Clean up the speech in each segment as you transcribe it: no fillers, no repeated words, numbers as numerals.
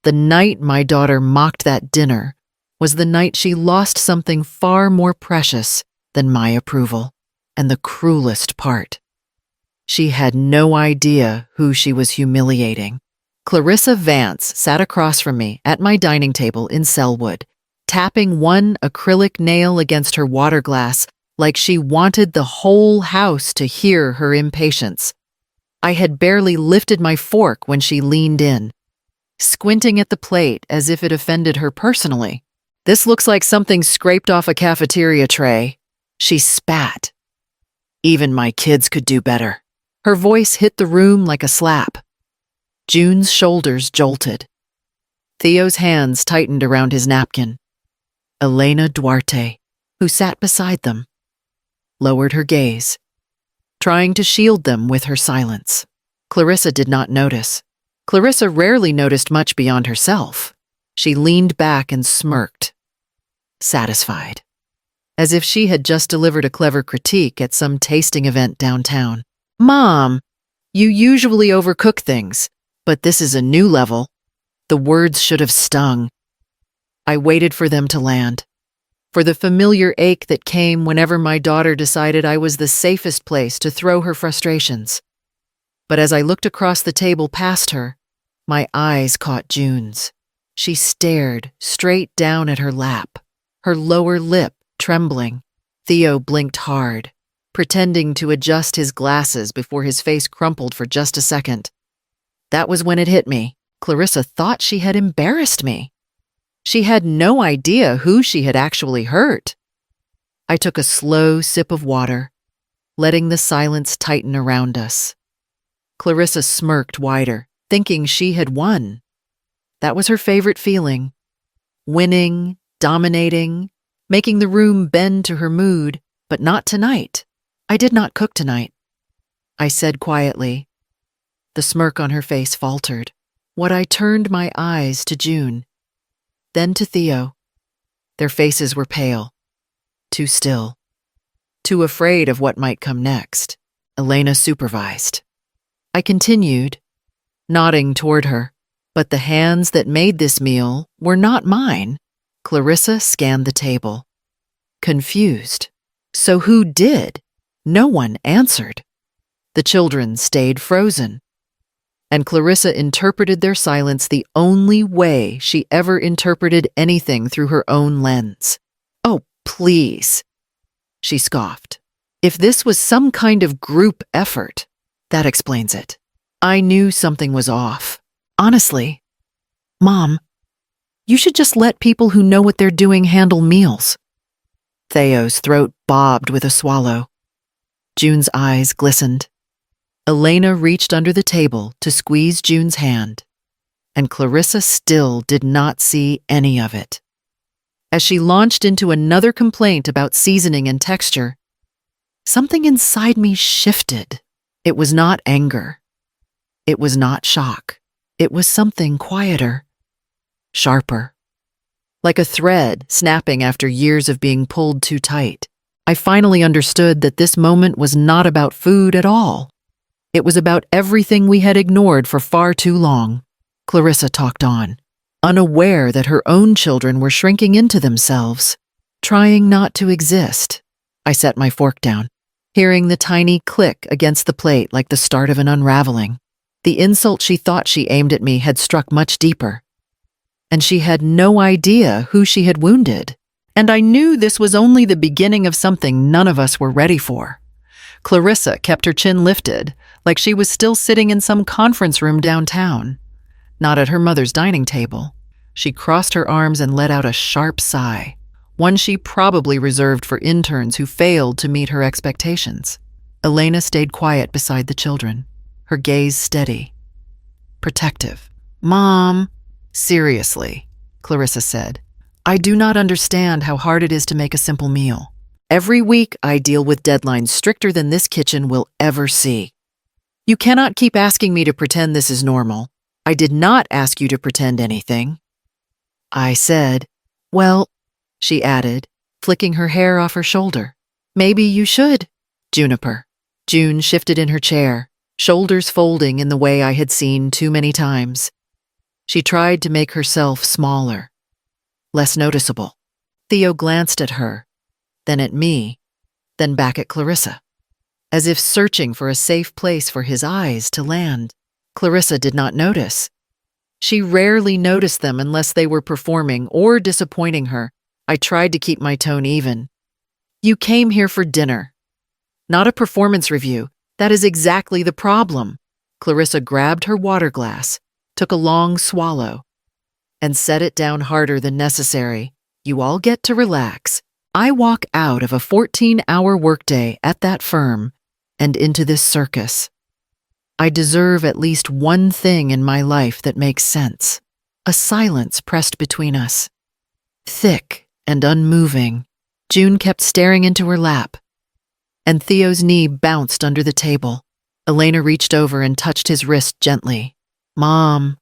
The night my daughter mocked that dinner was the night she lost something far more precious than my approval. And the cruelest part, she had no idea who she was humiliating. Clarissa Vance sat across from me at my dining table in Selwood, tapping one acrylic nail against her water glass like she wanted the whole house to hear her impatience. I had barely lifted my fork when she leaned in, squinting at the plate as if it offended her personally. "This looks like something scraped off a cafeteria tray," she spat. "Even my kids could do better." Her voice hit the room like a slap. June's shoulders jolted. Theo's hands tightened around his napkin. Elena Duarte, who sat beside them, lowered her gaze, trying to shield them with her silence. Clarissa did not notice. Clarissa rarely noticed much beyond herself. She leaned back and smirked, satisfied, as if she had just delivered a clever critique at some tasting event downtown. "Mom, you usually overcook things, but this is a new level." The words should have stung. I waited for them to land, for the familiar ache that came whenever my daughter decided I was the safest place to throw her frustrations. But as I looked across the table past her, my eyes caught June's. She stared straight down at her lap, her lower lip trembling. Theo blinked hard, pretending to adjust his glasses before his face crumpled for just a second. That was when it hit me. Clarissa thought she had embarrassed me. She had no idea who she had actually hurt. I took a slow sip of water, letting the silence tighten around us. Clarissa smirked wider, thinking she had won. That was her favorite feeling. Winning, dominating, making the room bend to her mood, but not tonight. "I did not cook tonight," I said quietly. The smirk on her face faltered. I turned my eyes to June, then to Theo. Their faces were pale, too still, too afraid of what might come next. Elena supervised. I continued, nodding toward her, but the hands that made this meal were not mine. Clarissa scanned the table, confused. So who did? No one answered. The children stayed frozen, and Clarissa interpreted their silence the only way she ever interpreted anything through her own lens. "Oh, please," she scoffed. "If this was some kind of group effort, that explains it." I knew something was off. Honestly, "Mom, you should just let people who know what they're doing handle meals." Theo's throat bobbed with a swallow. June's eyes glistened. Elena reached under the table to squeeze June's hand, and Clarissa still did not see any of it. As she launched into another complaint about seasoning and texture, something inside me shifted. It was not anger. It was not shock. It was something quieter, sharper. Like a thread snapping after years of being pulled too tight. I finally understood that this moment was not about food at all. It was about everything we had ignored for far too long. Clarissa talked on, unaware that her own children were shrinking into themselves, trying not to exist. I set my fork down, hearing the tiny click against the plate like the start of an unraveling. The insult she thought she aimed at me had struck much deeper, and she had no idea who she had wounded. And I knew this was only the beginning of something none of us were ready for. Clarissa kept her chin lifted, like she was still sitting in some conference room downtown, not at her mother's dining table. She crossed her arms and let out a sharp sigh, one she probably reserved for interns who failed to meet her expectations. Elena stayed quiet beside the children, her gaze steady, protective. "Mom," "Seriously," Clarissa said, "I do not understand how hard it is to make a simple meal. Every week I deal with deadlines stricter than this kitchen will ever see. You cannot keep asking me to pretend this is normal. I did not ask you to pretend anything." I said, "Well," she added, flicking her hair off her shoulder, "maybe you should." Juniper. June shifted in her chair, shoulders folding in the way I had seen too many times. She tried to make herself smaller, less noticeable. Theo glanced at her, then at me, then back at Clarissa, as if searching for a safe place for his eyes to land. Clarissa did not notice. She rarely noticed them unless they were performing or disappointing her. I tried to keep my tone even. You came here for dinner, not a performance review. That is exactly the problem. Clarissa grabbed her water glass, took a long swallow, and set it down harder than necessary. You all get to relax. I walk out of a 14-hour workday at that firm and into this circus. I deserve at least one thing in my life that makes sense. A silence pressed between us. Thick and unmoving, June kept staring into her lap, and Theo's knee bounced under the table. Elena reached over and touched his wrist gently. Mom,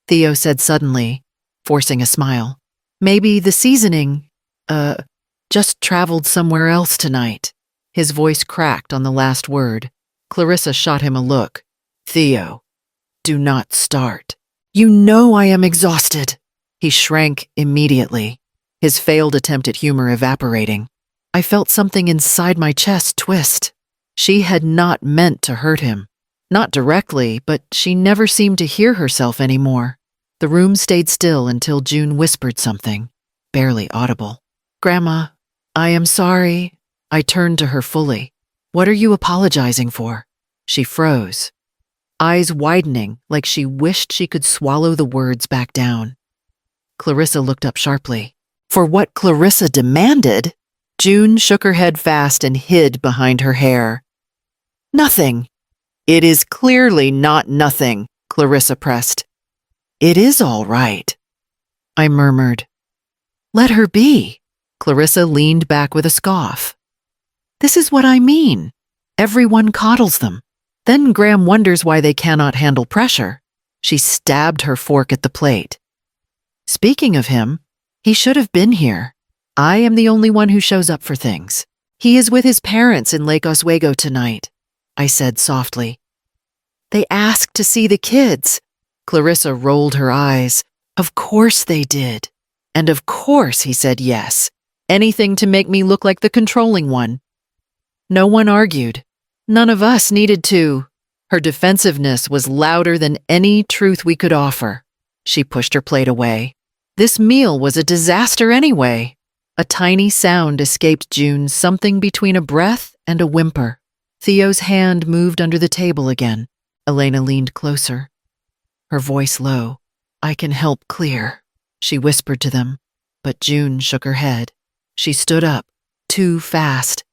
Theo said suddenly, forcing a smile. Maybe the seasoning, just traveled somewhere else tonight. His voice cracked on the last word. Clarissa shot him a look. Theo, do not start. You know I am exhausted. He shrank immediately, his failed attempt at humor evaporating. I felt something inside my chest twist. She had not meant to hurt him. Not directly, but she never seemed to hear herself anymore. The room stayed still until June whispered something, barely audible. Grandma, I am sorry. I turned to her fully. What are you apologizing for? She froze, eyes widening like she wished she could swallow the words back down. Clarissa looked up sharply. For what Clarissa demanded? June shook her head fast and hid behind her hair. Nothing. It is clearly not nothing, Clarissa pressed. It is all right, I murmured. Let her be. Clarissa leaned back with a scoff. This is what I mean. Everyone coddles them. Then Graham wonders why they cannot handle pressure. She stabbed her fork at the plate. Speaking of him, he should have been here. I am the only one who shows up for things. He is with his parents in Lake Oswego tonight, I said softly. They asked to see the kids. Clarissa rolled her eyes. Of course they did. And of course he said yes. Anything to make me look like the controlling one. No one argued. None of us needed to. Her defensiveness was louder than any truth we could offer. She pushed her plate away. This meal was a disaster anyway. A tiny sound escaped June, something between a breath and a whimper. Theo's hand moved under the table again. Elena leaned closer, her voice low. I can help clear, she whispered to them, but June shook her head. She stood up, too fast,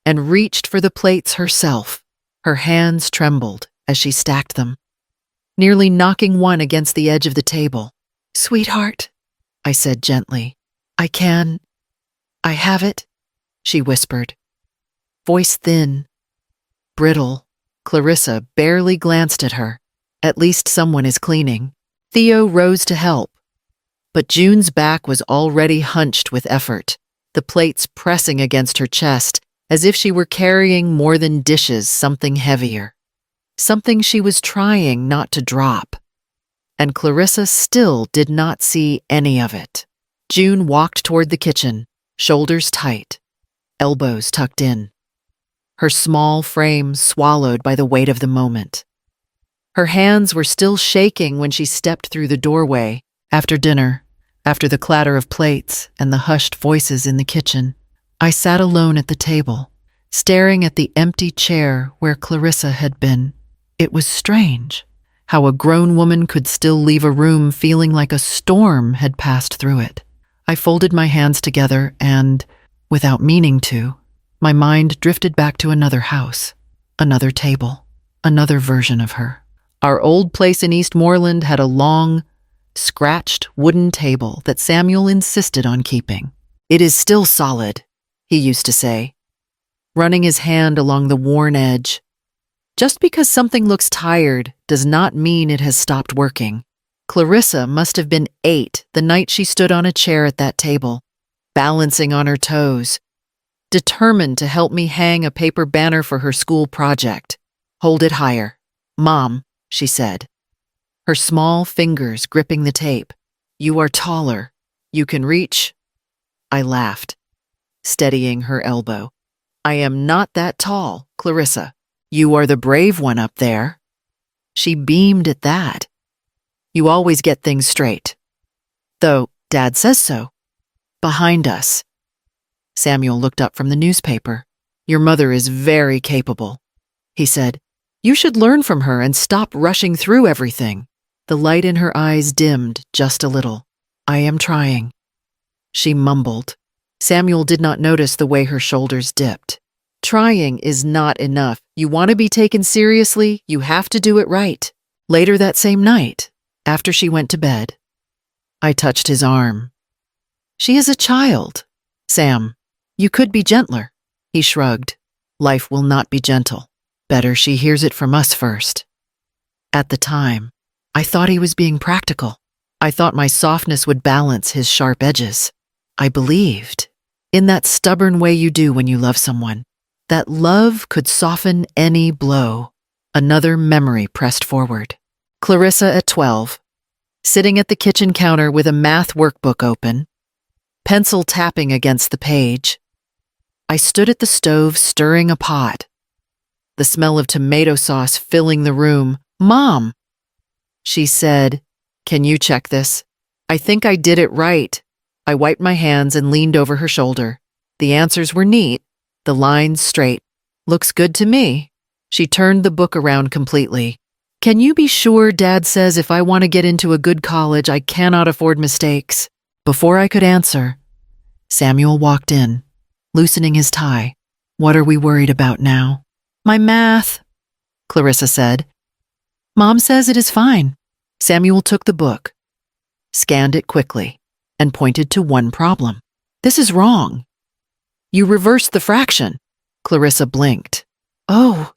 and reached for the plates herself. Her hands trembled as she stacked them, nearly knocking one against the edge of the table. Sweetheart, I said gently. I have it, she whispered. Voice thin, brittle. Clarissa barely glanced at her. At least someone is cleaning. Theo rose to help, but June's back was already hunched with effort, the plates pressing against her chest as if she were carrying more than dishes, something heavier, something she was trying not to drop. And Clarissa still did not see any of it. June walked toward the kitchen, shoulders tight, elbows tucked in, her small frame swallowed by the weight of the moment. Her hands were still shaking when she stepped through the doorway. After dinner, after the clatter of plates and the hushed voices in the kitchen, I sat alone at the table, staring at the empty chair where Clarissa had been. It was strange how a grown woman could still leave a room feeling like a storm had passed through it. I folded my hands together and, without meaning to, my mind drifted back to another house, another table, another version of her. Our old place in Eastmoreland had a long, scratched wooden table that Samuel insisted on keeping. It is still solid, he used to say, running his hand along the worn edge. Just because something looks tired does not mean it has stopped working. Clarissa must have been 8 the night she stood on a chair at that table, balancing on her toes, determined to help me hang a paper banner for her school project. Hold it higher. Mom, she said. her small fingers gripping the tape. "You are taller. You can reach." I laughed, steadying her elbow. "I am not that tall, Clarissa. You are the brave one up there." She beamed at that. "You always get things straight. Though Dad says so." Behind us. Samuel looked up from the newspaper. "Your mother is very capable," he said. "You should learn from her and stop rushing through everything." The light in her eyes dimmed just a little. "I am trying," she mumbled. Samuel did not notice the way her shoulders dipped. "Trying is not enough. You want to be taken seriously, you have to do it right." Later that same night, after she went to bed, I touched his arm. "She is a child, Sam. You could be gentler." He shrugged. "Life will not be gentle. Better she hears it from us first." At the time, I thought he was being practical. I thought my softness would balance his sharp edges. I believed, in that stubborn way you do when you love someone, that love could soften any blow. Another memory pressed forward. Clarissa at 12, sitting at the kitchen counter with a math workbook open, pencil tapping against the page. I stood at the stove stirring a pot, the smell of tomato sauce filling the room. "Mom," she said, "can you check this? I think I did it right." I wiped my hands and leaned over her shoulder. The answers were neat, the lines straight. "Looks good to me." She turned the book around completely. "Can you be sure Dad says if I want to get into a good college, I cannot afford mistakes?" Before I could answer, Samuel walked in, loosening his tie. "What are we worried about now?" "My math," Clarissa said. "Mom says it is fine." Samuel took the book, scanned it quickly, and pointed to one problem. "This is wrong. You reversed the fraction." Clarissa blinked. "Oh,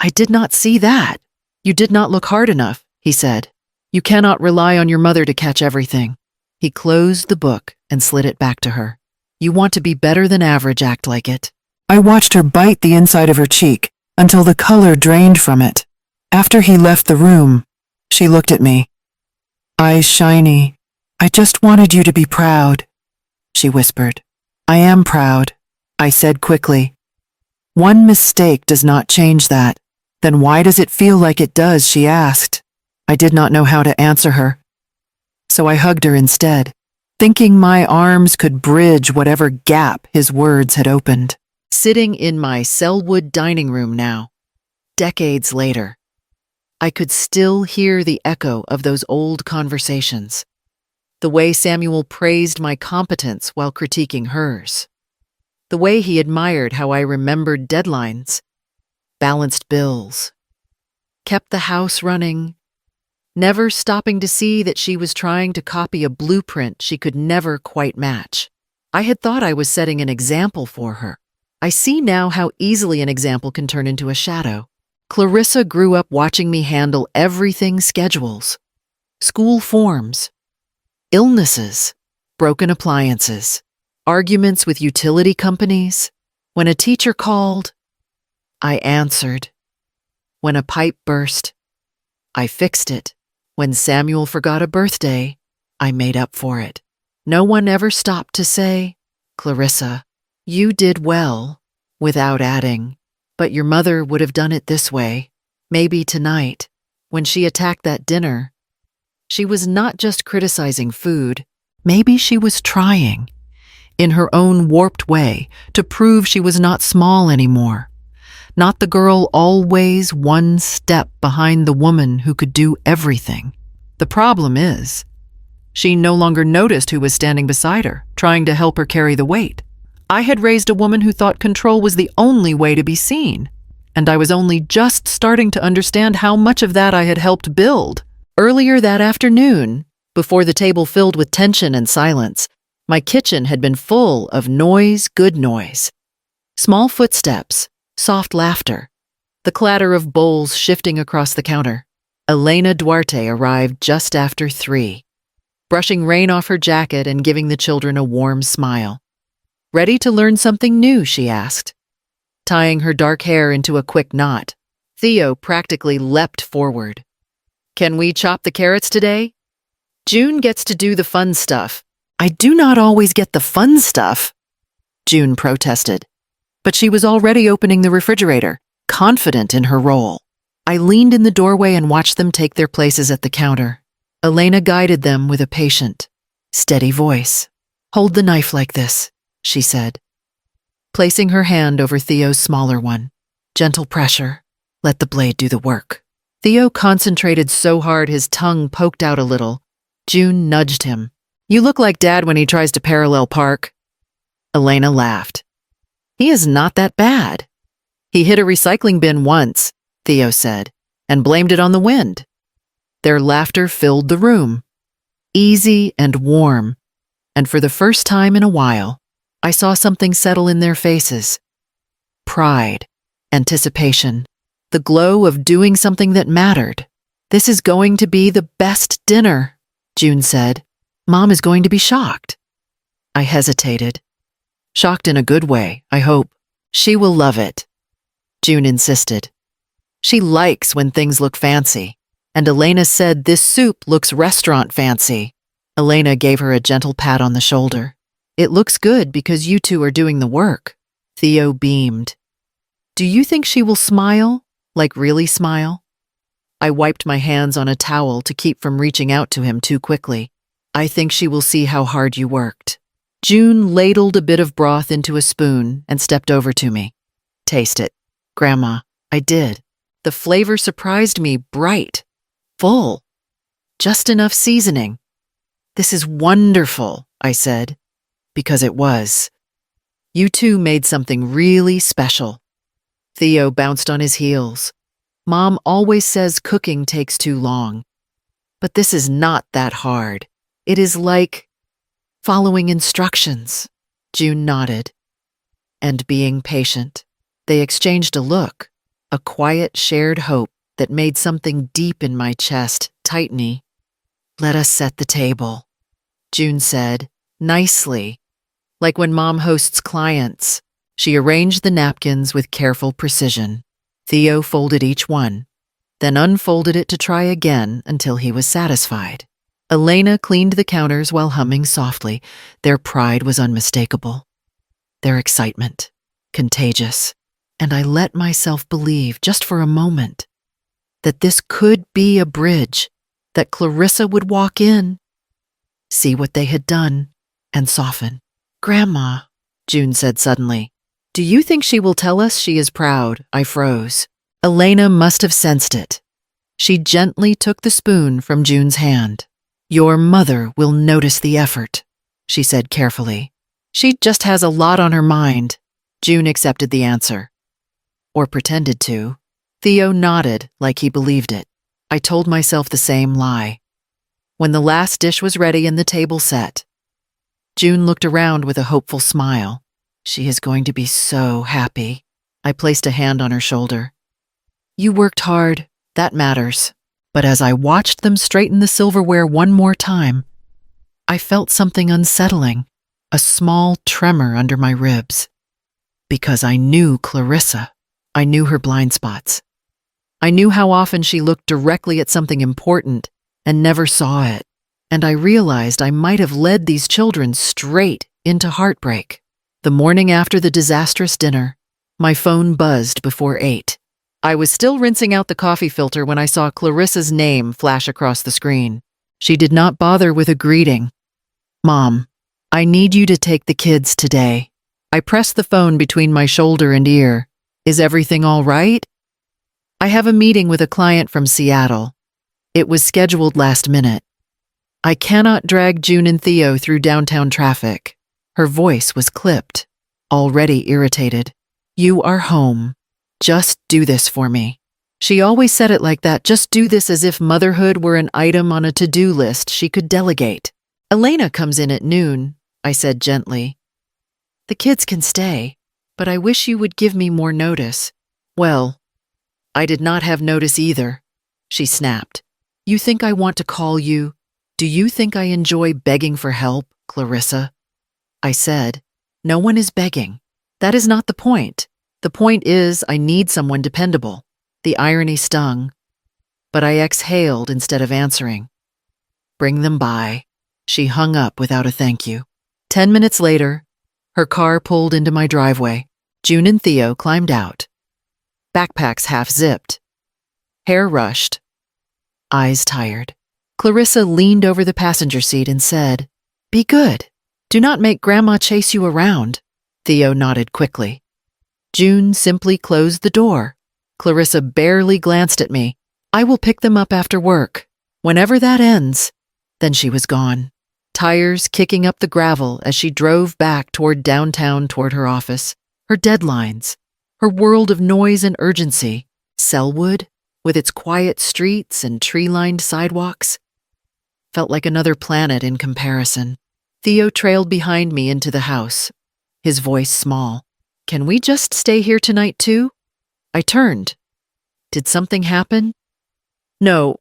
I did not see that." "You did not look hard enough," he said. "You cannot rely on your mother to catch everything." He closed the book and slid it back to her. "You want to be better than average, act like it." I watched her bite the inside of her cheek until the color drained from it. After he left the room, she looked at me. "Eyes shiny. I just wanted you to be proud," she whispered. "I am proud," I said quickly. "One mistake does not change that." "Then why does it feel like it does?" she asked. I did not know how to answer her, so I hugged her instead, thinking my arms could bridge whatever gap his words had opened. Sitting in my Selwood dining room now, decades later, I could still hear the echo of those old conversations. The way Samuel praised my competence while critiquing hers. The way he admired how I remembered deadlines, balanced bills, kept the house running, never stopping to see that she was trying to copy a blueprint she could never quite match. I had thought I was setting an example for her. I see now how easily an example can turn into a shadow. Clarissa grew up watching me handle everything: schedules, school forms, illnesses, broken appliances, arguments with utility companies. When a teacher called, I answered. When a pipe burst, I fixed it. When Samuel forgot a birthday, I made up for it. No one ever stopped to say, "Clarissa, you did well," without adding, "But your mother would have done it this way." Maybe tonight, when she attacked that dinner, she was not just criticizing food. Maybe she was trying, in her own warped way, to prove she was not small anymore. Not the girl always one step behind the woman who could do everything. The problem is, she no longer noticed who was standing beside her, trying to help her carry the weight. I had raised a woman who thought control was the only way to be seen, and I was only just starting to understand how much of that I had helped build. Earlier that afternoon, before the table filled with tension and silence, my kitchen had been full of noise, good noise. Small footsteps, soft laughter, the clatter of bowls shifting across the counter. Elena Duarte arrived just after 3, brushing rain off her jacket and giving the children a warm smile. "Ready to learn something new?" she asked, tying her dark hair into a quick knot. Theo practically leapt forward. Can we chop the carrots today? June gets to do the fun stuff. I do not always get the fun stuff, June protested. But she was already opening the refrigerator, confident in her role. I leaned in the doorway and watched them take their places at the counter. Elena guided them with a patient, steady voice. Hold the knife like this, she said, placing her hand over Theo's smaller one. Gentle pressure. Let the blade do the work. Theo concentrated so hard his tongue poked out a little. June nudged him. You look like Dad when he tries to parallel park. Elena laughed. He is not that bad. He hit a recycling bin once, Theo said, and blamed it on the wind. Their laughter filled the room, easy and warm, and for the first time in a while, I saw something settle in their faces. Pride, anticipation, the glow of doing something that mattered. This is going to be the best dinner, June said. Mom is going to be shocked. I hesitated. Shocked in a good way, I hope. She will love it, June insisted. She likes when things look fancy, and Elena said this soup looks restaurant fancy. Elena gave her a gentle pat on the shoulder. It looks good because you two are doing the work. Theo beamed. Do you think she will smile? Like really smile? I wiped my hands on a towel to keep from reaching out to him too quickly. I think she will see how hard you worked. June ladled a bit of broth into a spoon and stepped over to me. Taste it. Grandma, I did. The flavor surprised me, bright, full, just enough seasoning. This is wonderful, I said, because it was. You two made something really special. Theo bounced on his heels. Mom always says cooking takes too long. But this is not that hard. It is like following instructions. June nodded. And being patient. They exchanged a look, a quiet shared hope that made something deep in my chest tighten. Let us set the table, June said, nicely, like when Mom hosts clients. She arranged the napkins with careful precision. Theo folded each one, then unfolded it to try again until he was satisfied. Elena cleaned the counters while humming softly. Their pride was unmistakable. Their excitement, contagious. And I let myself believe, just for a moment, that this could be a bridge, that Clarissa would walk in, see what they had done, and soften. Grandma, June said suddenly, do you think she will tell us she is proud? I froze. Elena must have sensed it. She gently took the spoon from June's hand. Your mother will notice the effort, she said carefully. She just has a lot on her mind. June accepted the answer. Or pretended to. Theo nodded like he believed it. I told myself the same lie. When the last dish was ready and the table set, June looked around with a hopeful smile. She is going to be so happy. I placed a hand on her shoulder. You worked hard. That matters. But as I watched them straighten the silverware one more time, I felt something unsettling, a small tremor under my ribs. Because I knew Clarissa. I knew her blind spots. I knew how often she looked directly at something important and never saw it. And I realized I might have led these children straight into heartbreak. The morning after the disastrous dinner, my phone buzzed before 8. I was still rinsing out the coffee filter when I saw Clarissa's name flash across the screen. She did not bother with a greeting. Mom, I need you to take the kids today. I pressed the phone between my shoulder and ear. Is everything all right? I have a meeting with a client from Seattle. It was scheduled last minute. I cannot drag June and Theo through downtown traffic. Her voice was clipped, already irritated. You are home. Just do this for me. She always said it like that, just do this, as if motherhood were an item on a to-do list she could delegate. Elena comes in at noon, I said gently. The kids can stay, but I wish you would give me more notice. Well, I did not have notice either, she snapped. You think I want to call you? Do you think I enjoy begging for help, Clarissa? I said, no one is begging. That is not the point. The point is I need someone dependable. The irony stung. but I exhaled instead of answering. Bring them by. She hung up without a thank you. 10 minutes later, her car pulled into my driveway. June and Theo climbed out. Backpacks half-zipped. Hair rushed. Eyes tired. Clarissa leaned over the passenger seat and said, "Be good. Do not make Grandma chase you around." Theo nodded quickly. June simply closed the door. Clarissa barely glanced at me. "I will pick them up after work. Whenever that ends." Then she was gone, tires kicking up the gravel as she drove back toward downtown toward her office, her deadlines, her world of noise and urgency. Selwood, with its quiet streets and tree-lined sidewalks, felt like another planet in comparison. Theo trailed behind me into the house, his voice small. "Can we just stay here tonight too?" I turned. "Did something happen?" "No,"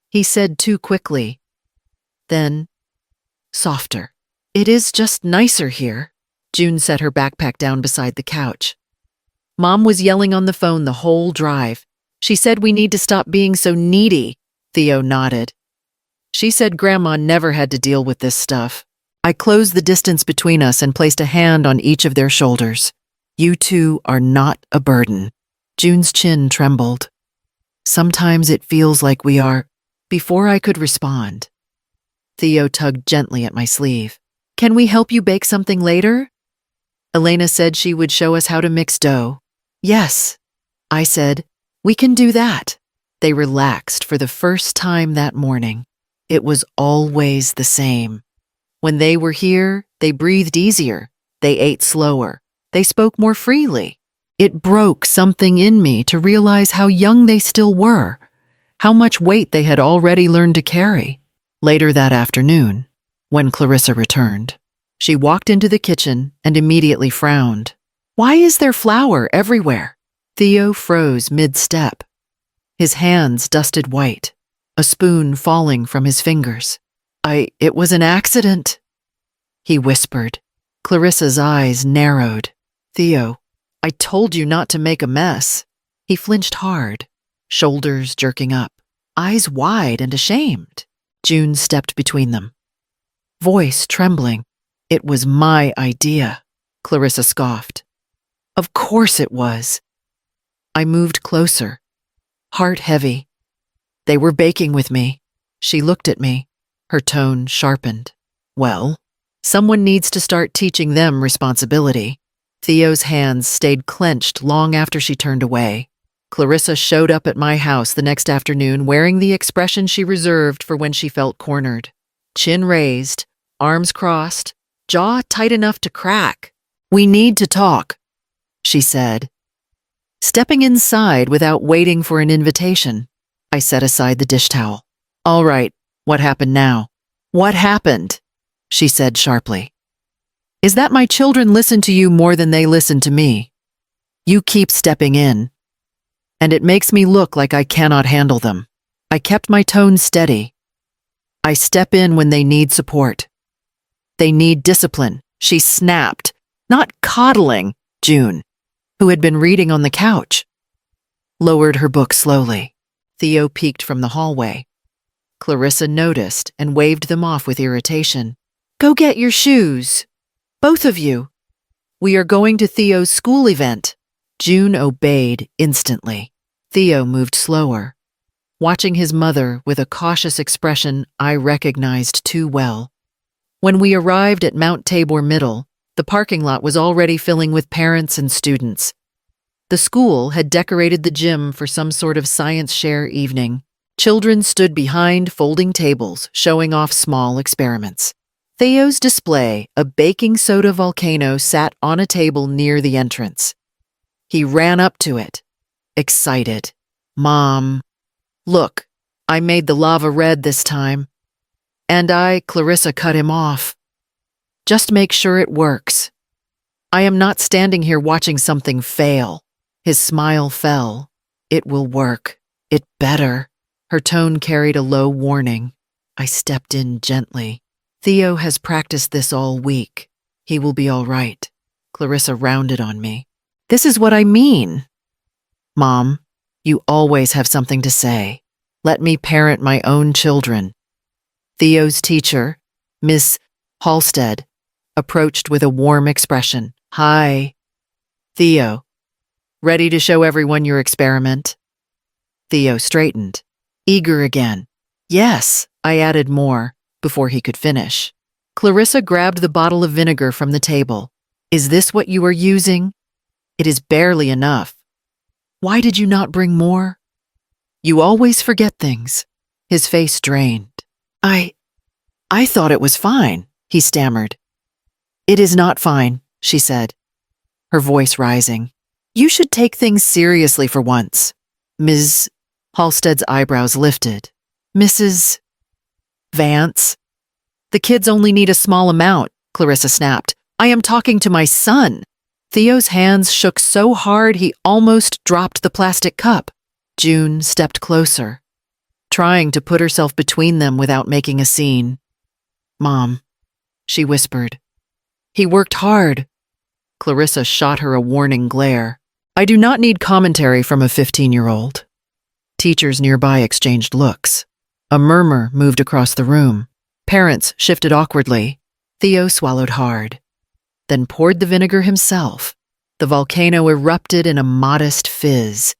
he said too quickly. Then, softer. "It is just nicer here." June set her backpack down beside the couch. "Mom was yelling on the phone the whole drive. She said we need to stop being so needy." Theo nodded. "She said Grandma never had to deal with this stuff." I closed the distance between us and placed a hand on each of their shoulders. "You two are not a burden." June's chin trembled. "Sometimes it feels like we are." Before I could respond, Theo tugged gently at my sleeve. "Can we help you bake something later?" Elena said she would show us how to mix dough. "Yes," I said, "we can do that." They relaxed for the first time that morning. It was always the same. When they were here, they breathed easier. They ate slower. They spoke more freely. It broke something in me to realize how young they still were, how much weight they had already learned to carry. Later that afternoon, when Clarissa returned, she walked into the kitchen and immediately frowned. "Why is there flour everywhere?" Theo froze mid-step. His hands dusted white, a spoon falling from his fingers. It was an accident," he whispered. Clarissa's eyes narrowed. "Theo, I told you not to make a mess." He flinched hard, shoulders jerking up, eyes wide and ashamed. June stepped between them, voice trembling. "It was my idea," Clarissa scoffed. "Of course it was." I moved closer, heart heavy. "They were baking with me." She looked at me, her tone sharpened. "Well, someone needs to start teaching them responsibility." Theo's hands stayed clenched long after she turned away. Clarissa showed up at my house the next afternoon wearing the expression she reserved for when she felt cornered. Chin raised, arms crossed, jaw tight enough to crack. "We need to talk," she said. Stepping inside without waiting for an invitation, I set aside the dish towel. "All right, what happened now?" "What happened?" she said sharply. "Is that my children listen to you more than they listen to me. You keep stepping in, and it makes me look like I cannot handle them." I kept my tone steady. "I step in when they need support. They need discipline," she snapped. "Not coddling." June, who had been reading on the couch, lowered her book slowly. Theo peeked from the hallway. Clarissa noticed and waved them off with irritation. "Go get your shoes. Both of you. We are going to Theo's school event." June obeyed instantly. Theo moved slower, watching his mother with a cautious expression I recognized too well. When we arrived at Mount Tabor Middle, the parking lot was already filling with parents and students. The school had decorated the gym for some sort of science share evening. Children stood behind folding tables, showing off small experiments. Theo's display, a baking soda volcano, sat on a table near the entrance. He ran up to it, excited. "Mom, look, I made the lava red this time." "And Clarissa cut him off. "Just make sure it works. I am not standing here watching something fail." His smile fell. "It will work. It better." Her tone carried a low warning. I stepped in gently. "Theo has practiced this all week. He will be all right." Clarissa rounded on me. "This is what I mean." "Mom, you always have something to say." Let me parent my own children. Theo's teacher, Miss Halstead, approached with a warm expression. Hi, Theo. Ready to show everyone your experiment? Theo straightened, eager again. Yes, I added more, before he could finish. Clarissa grabbed the bottle of vinegar from the table. Is this what you are using? It is barely enough. Why did you not bring more? You always forget things. His face drained. I thought it was fine, he stammered. It is not fine, she said, her voice rising. You should take things seriously for once. Ms. Halstead's eyebrows lifted. Mrs. Vance? The kids only need a small amount, Clarissa snapped. I am talking to my son. Theo's hands shook so hard he almost dropped the plastic cup. June stepped closer, trying to put herself between them without making a scene. Mom, she whispered. He worked hard. Clarissa shot her a warning glare. I do not need commentary from a 15-year-old. Teachers nearby exchanged looks. A murmur moved across the room. Parents shifted awkwardly. Theo swallowed hard, then poured the vinegar himself. The volcano erupted in a modest fizz.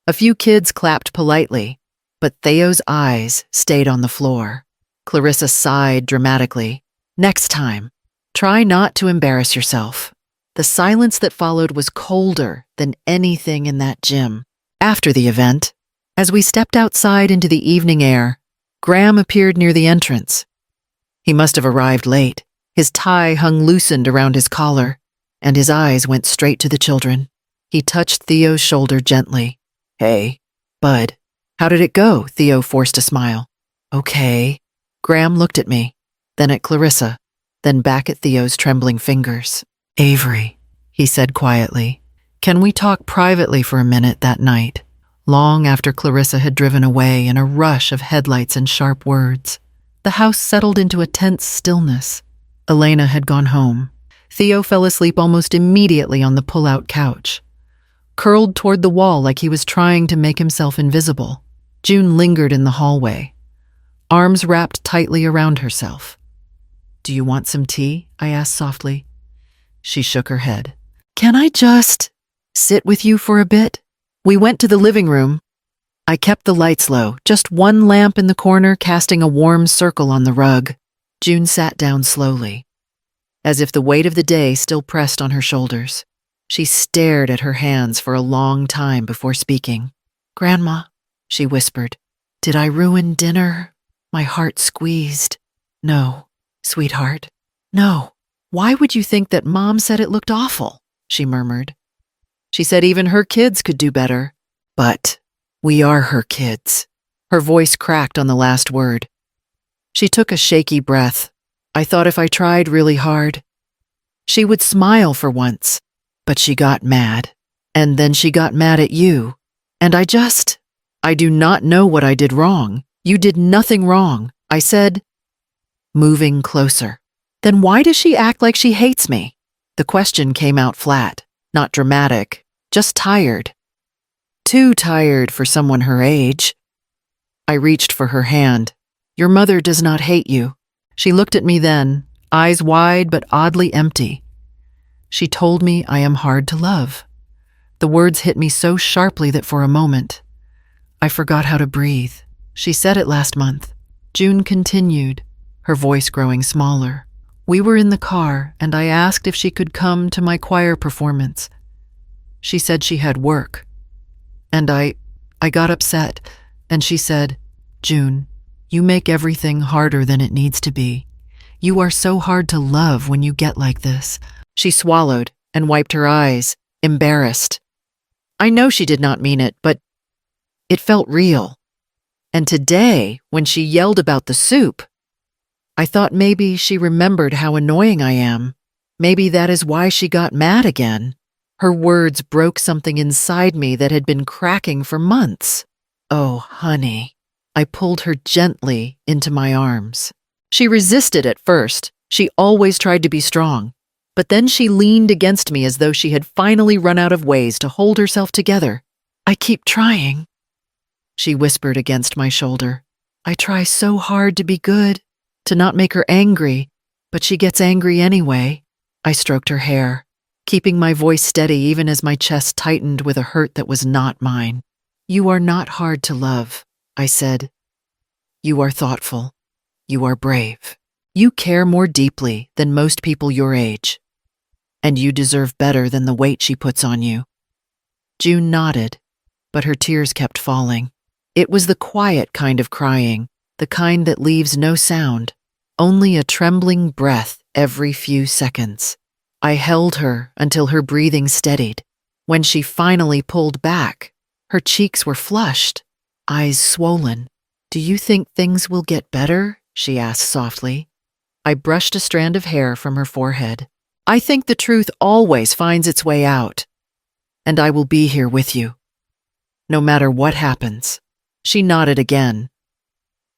A few kids clapped politely, but Theo's eyes stayed on the floor. Clarissa sighed dramatically. Next time, try not to embarrass yourself. The silence that followed was colder than anything in that gym. After the event, as we stepped outside into the evening air, Graham appeared near the entrance. He must have arrived late. His tie hung loosened around his collar, and his eyes went straight to the children. He touched Theo's shoulder gently. Hey, bud, how did it go? Theo forced a smile. Okay. Graham looked at me, then at Clarissa, then back at Theo's trembling fingers. Avery, he said quietly, can we talk privately for a minute that night? Long after Clarissa had driven away in a rush of headlights and sharp words, the house settled into a tense stillness. Elena had gone home. Theo fell asleep almost immediately on the pull-out couch, curled toward the wall like he was trying to make himself invisible. June lingered in the hallway, arms wrapped tightly around herself. Do you want some tea? I asked softly. She shook her head. Can I just sit with you for a bit? We went to the living room. I kept the lights low, just one lamp in the corner casting a warm circle on the rug. June sat down slowly, as if the weight of the day still pressed on her shoulders. She stared at her hands for a long time before speaking. Grandma, she whispered, did I ruin dinner? My heart squeezed. No, sweetheart, no. Why would you think that Mom said it looked awful? She murmured. She said even her kids could do better. But we are her kids. Her voice cracked on the last word. She took a shaky breath. I thought if I tried really hard, she would smile for once. But she got mad. And then she got mad at you. And I do not know what I did wrong. You did nothing wrong, I said, moving closer. Then why does she act like she hates me? The question came out flat, not dramatic, just tired. Too tired for someone her age. I reached for her hand. Your mother does not hate you. She looked at me then, eyes wide but oddly empty. She told me I am hard to love. The words hit me so sharply that for a moment, I forgot how to breathe. She said it last month. June continued, her voice growing smaller. We were in the car, and I asked if she could come to my choir performance. She said she had work. And I got upset, and she said, June, you make everything harder than it needs to be. You are so hard to love when you get like this. She swallowed and wiped her eyes, embarrassed. I know she did not mean it, but it felt real. And today, when she yelled about the soup, I thought maybe she remembered how annoying I am. Maybe that is why she got mad again. Her words broke something inside me that had been cracking for months. Oh, honey. I pulled her gently into my arms. She resisted at first. She always tried to be strong. But then she leaned against me as though she had finally run out of ways to hold herself together. I keep trying. she whispered against my shoulder. I try so hard to be good, to not make her angry, but she gets angry anyway. I stroked her hair, keeping my voice steady even as my chest tightened with a hurt that was not mine. You are not hard to love, I said. You are thoughtful. You are brave. You care more deeply than most people your age. And you deserve better than the weight she puts on you. June nodded, but her tears kept falling. It was the quiet kind of crying, the kind that leaves no sound, only a trembling breath every few seconds. I held her until her breathing steadied. When she finally pulled back, her cheeks were flushed, eyes swollen. Do you think things will get better? She asked softly. I brushed a strand of hair from her forehead. I think the truth always finds its way out. And I will be here with you, no matter what happens. She nodded again,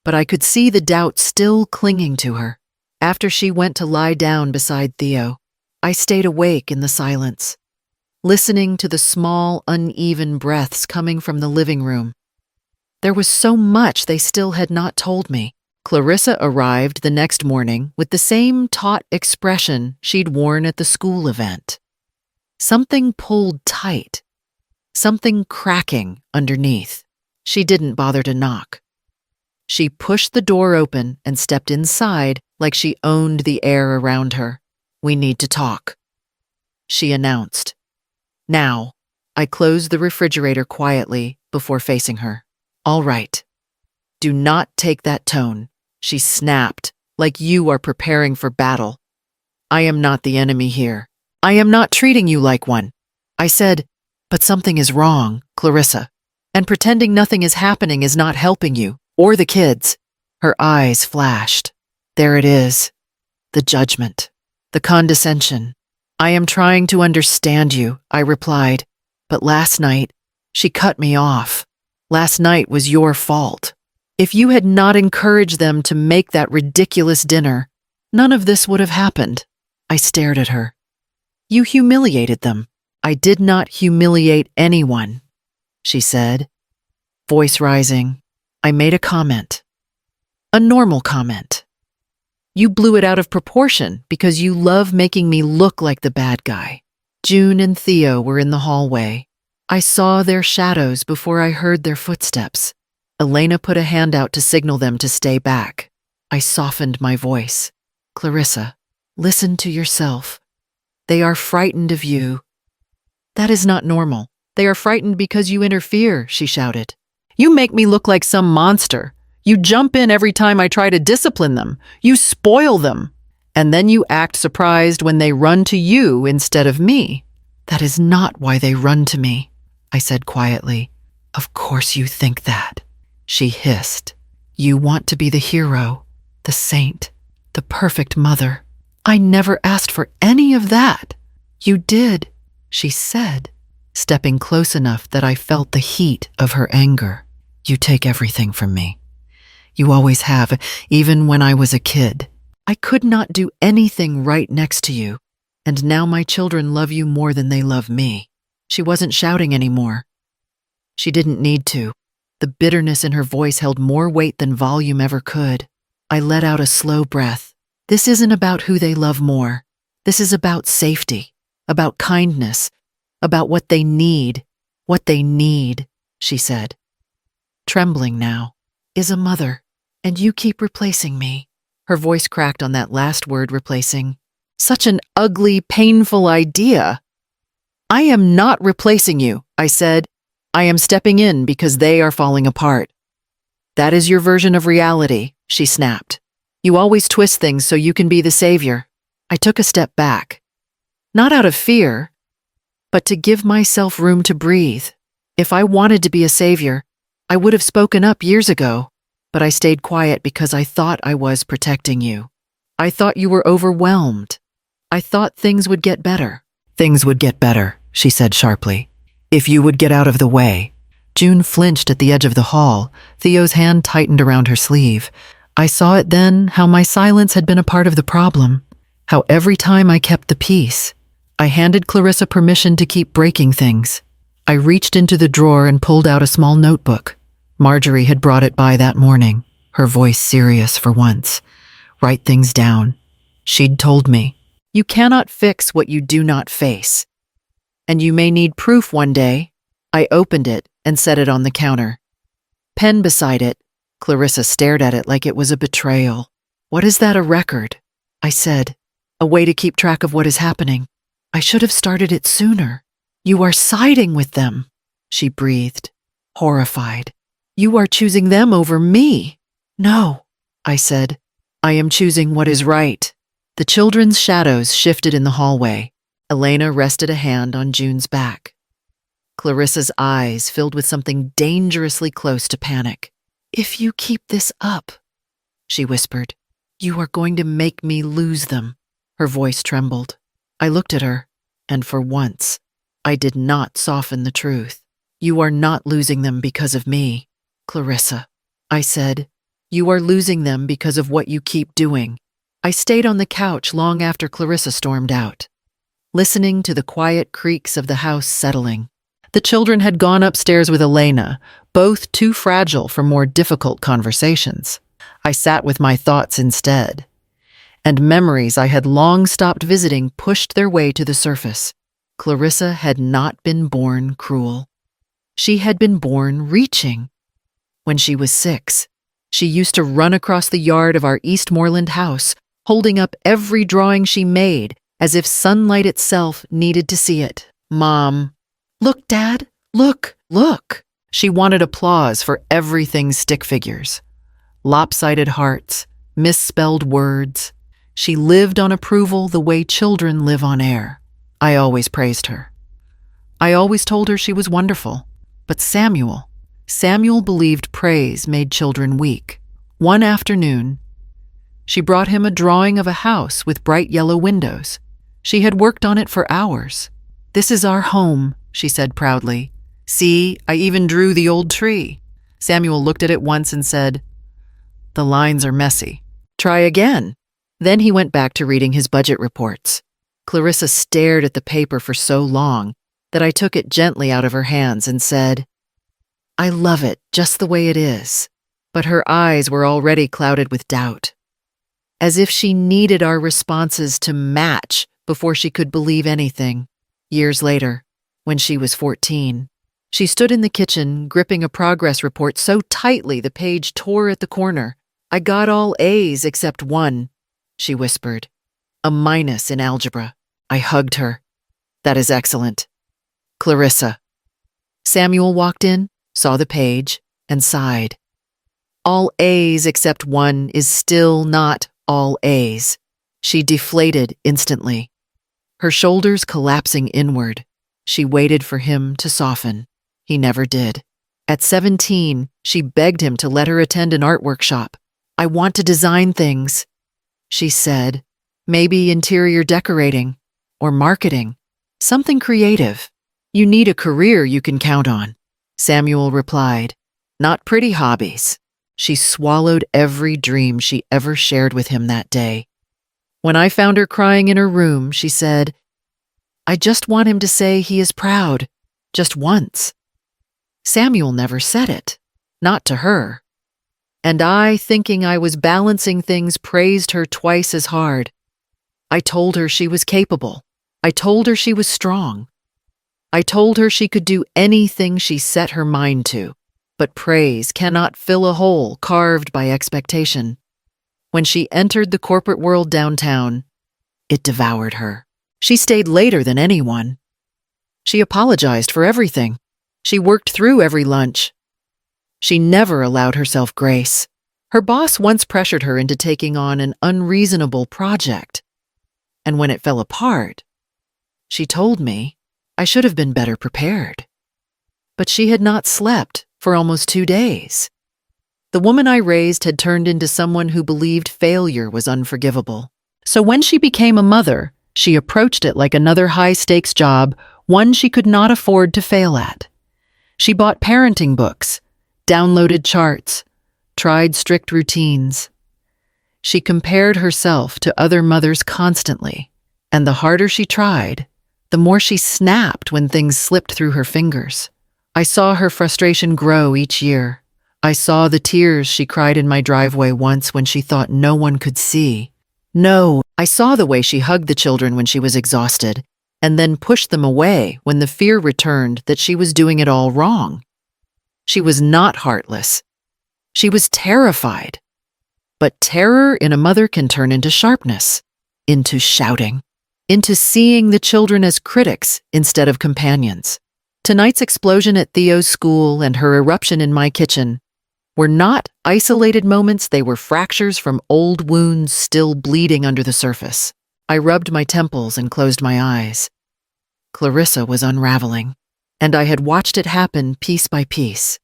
but I could see the doubt still clinging to her. After she went to lie down beside Theo, I stayed awake in the silence, listening to the small, uneven breaths coming from the living room. There was so much they still had not told me. Clarissa arrived the next morning with the same taut expression she'd worn at the school event. Something pulled tight, something cracking underneath. She didn't bother to knock. She pushed the door open and stepped inside like she owned the air around her. We need to talk, she announced. Now, I closed the refrigerator quietly before facing her. All right. Do not take that tone, she snapped, like you are preparing for battle. I am not the enemy here. I am not treating you like one. I said, but something is wrong, Clarissa. And pretending nothing is happening is not helping you, or the kids. Her eyes flashed. There it is. The judgment. The condescension. I am trying to understand you, I replied. But last night, she cut me off. Last night was your fault. If you had not encouraged them to make that ridiculous dinner, none of this would have happened. I stared at her. You humiliated them. I did not humiliate anyone, she said, voice rising. I made a comment. A normal comment. You blew it out of proportion because you love making me look like the bad guy. June and Theo were in the hallway. I saw their shadows before I heard their footsteps. Elena put a hand out to signal them to stay back. I softened my voice. Clarissa, listen to yourself. They are frightened of you. That is not normal. They are frightened because you interfere, she shouted. You make me look like some monster. You jump in every time I try to discipline them. You spoil them. And then you act surprised when they run to you instead of me. That is not why they run to me, I said quietly. Of course you think that, she hissed. You want to be the hero, the saint, the perfect mother. I never asked for any of that. You did, she said, stepping close enough that I felt the heat of her anger. You take everything from me. You always have, even when I was a kid. I could not do anything right next to you, and now my children love you more than they love me. She wasn't shouting anymore. She didn't need to. The bitterness in her voice held more weight than volume ever could. I let out a slow breath. This isn't about who they love more. This is about safety, about kindness, about what they need, she said. Trembling now, is a mother, and you keep replacing me. Her voice cracked on that last word, replacing. Such an ugly, painful idea. I am not replacing you, I said. I am stepping in because they are falling apart. That is your version of reality, she snapped. You always twist things so you can be the savior. I took a step back. Not out of fear, but to give myself room to breathe. If I wanted to be a savior, I would have spoken up years ago, but I stayed quiet because I thought I was protecting you. I thought you were overwhelmed. I thought things would get better. Things would get better, she said sharply. If you would get out of the way. June flinched at the edge of the hall. Theo's hand tightened around her sleeve. I saw it then, how my silence had been a part of the problem. How every time I kept the peace, I handed Clarissa permission to keep breaking things. I reached into the drawer and pulled out a small notebook. Marjorie had brought it by that morning, her voice serious for once. Write things down. She'd told me, "You cannot fix what you do not face. And you may need proof one day." I opened it and set it on the counter. Pen beside it. Clarissa stared at it like it was a betrayal. "What is that, a record?" I said. "A way to keep track of what is happening. I should have started it sooner." "You are siding with them," she breathed, horrified. "You are choosing them over me." "No," I said. "I am choosing what is right." The children's shadows shifted in the hallway. Elena rested a hand on June's back. Clarissa's eyes filled with something dangerously close to panic. "If you keep this up," she whispered, "you are going to make me lose them." Her voice trembled. I looked at her, and for once, I did not soften the truth. "You are not losing them because of me, Clarissa," I said. "You are losing them because of what you keep doing." I stayed on the couch long after Clarissa stormed out, listening to the quiet creaks of the house settling. The children had gone upstairs with Elena, both too fragile for more difficult conversations. I sat with my thoughts instead, and memories I had long stopped visiting pushed their way to the surface. Clarissa had not been born cruel. She had been born reaching. When she was 6, she used to run across the yard of our Eastmoreland house, holding up every drawing she made as if sunlight itself needed to see it. "Mom, look, Dad, look, look." She wanted applause for everything's stick figures. Lopsided hearts, misspelled words. She lived on approval the way children live on air. I always praised her. I always told her she was wonderful. But Samuel believed praise made children weak. One afternoon, she brought him a drawing of a house with bright yellow windows. She had worked on it for hours. "This is our home," she said proudly. "See, I even drew the old tree." Samuel looked at it once and said, "The lines are messy. Try again." Then he went back to reading his budget reports. Clarissa stared at the paper for so long that I took it gently out of her hands and said, "I love it just the way it is." But her eyes were already clouded with doubt, as if she needed our responses to match before she could believe anything. Years later, when she was 14, she stood in the kitchen gripping a progress report so tightly the page tore at the corner. "I got all A's except one," she whispered. "A minus in algebra." I hugged her. "That is excellent, Clarissa." Samuel walked in, saw the page, and sighed. "All A's except one is still not all A's." She deflated instantly, her shoulders collapsing inward. She waited for him to soften. He never did. At 17, she begged him to let her attend an art workshop. "I want to design things," she said. "Maybe interior decorating or marketing. Something creative. You need a career you can count on." Samuel replied, "Not pretty hobbies." She swallowed every dream she ever shared with him that day. When I found her crying in her room, she said, "I just want him to say he is proud, just once." Samuel never said it, not to her. And I, thinking I was balancing things, praised her twice as hard. I told her she was capable. I told her she was strong. I told her she could do anything she set her mind to. But praise cannot fill a hole carved by expectation. When she entered the corporate world downtown, it devoured her. She stayed later than anyone. She apologized for everything. She worked through every lunch. She never allowed herself grace. Her boss once pressured her into taking on an unreasonable project. And when it fell apart, she told me I should have been better prepared. But she had not slept for almost 2 days. The woman I raised had turned into someone who believed failure was unforgivable. So when she became a mother, she approached it like another high-stakes job, one she could not afford to fail at. She bought parenting books, downloaded charts, tried strict routines. She compared herself to other mothers constantly, and the harder she tried, the more she snapped when things slipped through her fingers. I saw her frustration grow each year. I saw the tears she cried in my driveway once when she thought no one could see. No, I saw the way she hugged the children when she was exhausted, and then pushed them away when the fear returned that she was doing it all wrong. She was not heartless. She was terrified. But terror in a mother can turn into sharpness, into shouting, into seeing the children as critics instead of companions. Tonight's explosion at Theo's school and her eruption in my kitchen were not isolated moments, they were fractures from old wounds still bleeding under the surface. I rubbed my temples and closed my eyes. Clarissa was unraveling, and I had watched it happen piece by piece.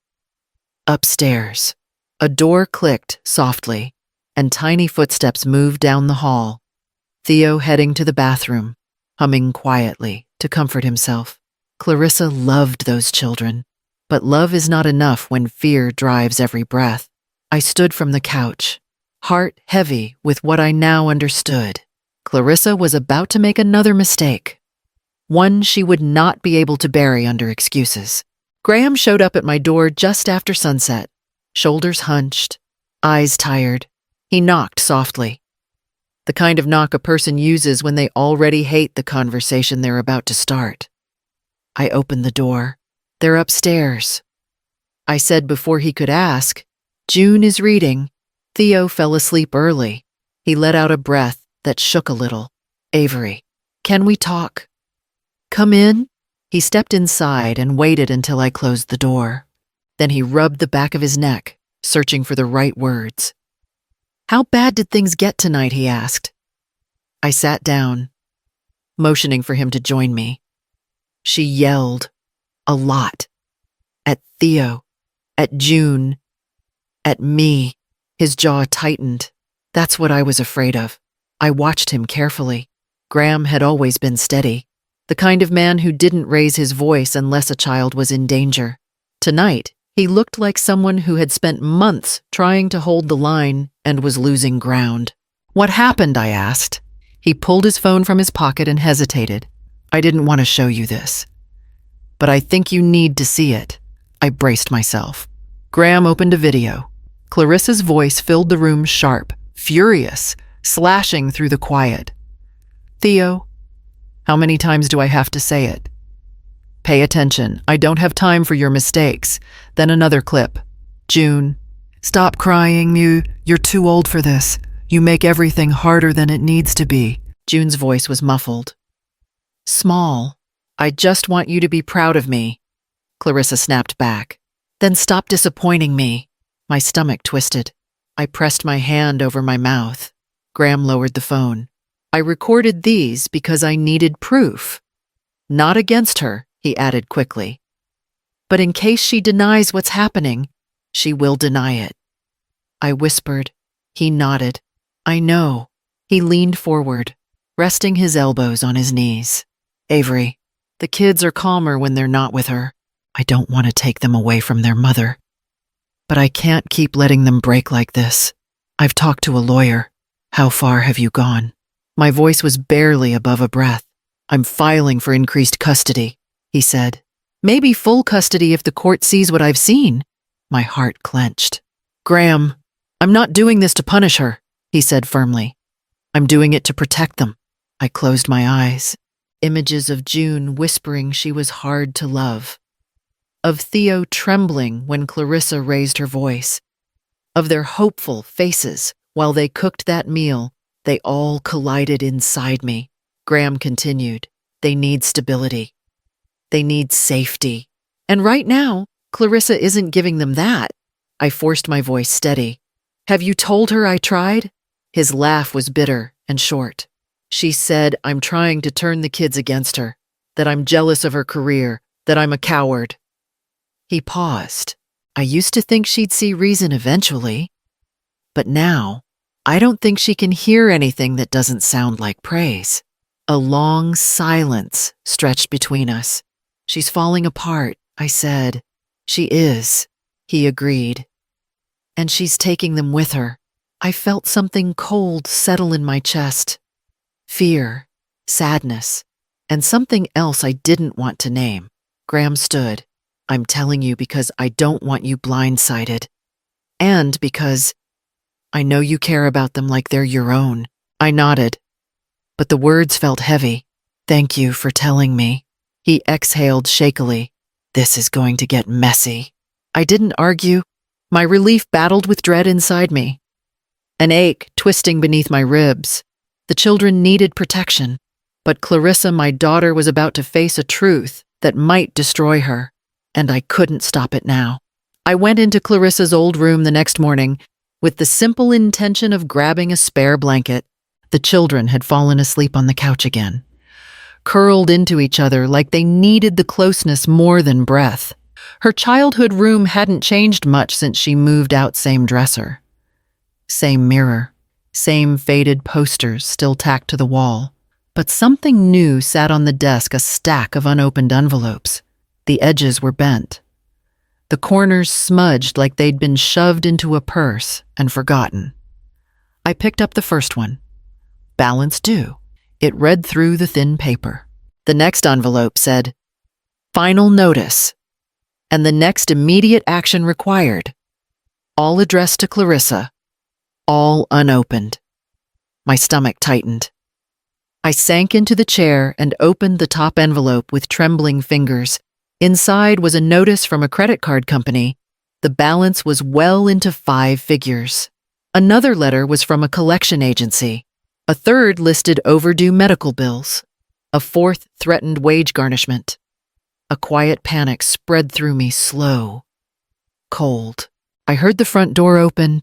Upstairs, a door clicked softly, and tiny footsteps moved down the hall. Theo heading to the bathroom, humming quietly to comfort himself. Clarissa loved those children, but love is not enough when fear drives every breath. I stood from the couch, heart heavy with what I now understood. Clarissa was about to make another mistake, one she would not be able to bury under excuses. Graham showed up at my door just after sunset, shoulders hunched, eyes tired. He knocked softly, the kind of knock a person uses when they already hate the conversation they're about to start. I opened the door. "They're upstairs," I said before he could ask. "June is reading." Theo fell asleep early. He let out a breath that shook a little. "Avery, can we talk?" "Come in." He stepped inside and waited until I closed the door. Then he rubbed the back of his neck, searching for the right words. "How bad did things get tonight?" he asked. I sat down, motioning for him to join me. She yelled, a lot. At Theo, at June, at me. His jaw tightened. That's what I was afraid of. I watched him carefully. Graham had always been steady, the kind of man who didn't raise his voice unless a child was in danger. Tonight, he looked like someone who had spent months trying to hold the line and was losing ground. "What happened?" I asked. He pulled his phone from his pocket and hesitated. "I didn't want to show you this, but I think you need to see it." I braced myself. Graham opened a video. Clarissa's voice filled the room sharp, furious, slashing through the quiet. "Theo, how many times do I have to say it? Pay attention. I don't have time for your mistakes." Then another clip. "June, stop crying. You're too old for this. You make everything harder than it needs to be." June's voice was muffled. "Small, I just want you to be proud of me." Clarissa snapped back. "Then stop disappointing me." My stomach twisted. I pressed my hand over my mouth. Graham lowered the phone. "I recorded these because I needed proof. Not against her," he added quickly. "But in case she denies what's happening, she will deny it." I whispered. He nodded. "I know." He leaned forward, resting his elbows on his knees. "Avery, the kids are calmer when they're not with her. I don't want to take them away from their mother. But I can't keep letting them break like this. I've talked to a lawyer. How far have you gone?" My voice was barely above a breath. "I'm filing for increased custody," he said. "Maybe full custody if the court sees what I've seen." My heart clenched. "Graham, I'm not doing this to punish her," he said firmly. "I'm doing it to protect them." I closed my eyes. Images of June whispering she was hard to love. Of Theo trembling when Clarissa raised her voice. Of their hopeful faces while they cooked that meal. They all collided inside me. Graham continued. "They need stability. They need safety. And right now, Clarissa isn't giving them that." I forced my voice steady. "Have you told her I tried?" His laugh was bitter and short. "She said I'm trying to turn the kids against her, that I'm jealous of her career, that I'm a coward." He paused. I used to think she'd see reason eventually. But now, I don't think she can hear anything that doesn't sound like praise. A long silence stretched between us. "She's falling apart," I said. "She is," he agreed. "And she's taking them with her." I felt something cold settle in my chest. Fear, sadness, and something else I didn't want to name. Graham stood. "I'm telling you because I don't want you blindsided." and because I know you care about them like they're your own. I nodded, but the words felt heavy. Thank you for telling me. He exhaled shakily. This is going to get messy. I didn't argue. My relief battled with dread inside me, an ache twisting beneath my ribs. The children needed protection, but Clarissa, my daughter, was about to face a truth that might destroy her, and I couldn't stop it now. I went into Clarissa's old room the next morning with the simple intention of grabbing a spare blanket. The children had fallen asleep on the couch again, curled into each other like they needed the closeness more than breath. Her childhood room hadn't changed much since she moved out. Same dresser, same mirror, same faded posters still tacked to the wall. But something new sat on the desk, a stack of unopened envelopes. The edges were bent, the corners smudged like they'd been shoved into a purse and forgotten. I picked up the first one. Balance due. It read through the thin paper. The next envelope said, Final notice, and the next immediate action required. All addressed to Clarissa, all unopened. My stomach tightened. I sank into the chair and opened the top envelope with trembling fingers. Inside was a notice from a credit card company. The balance was well into 5 figures. Another letter was from a collection agency. A third listed overdue medical bills. A fourth threatened wage garnishment. A quiet panic spread through me, slow, cold. I heard the front door open,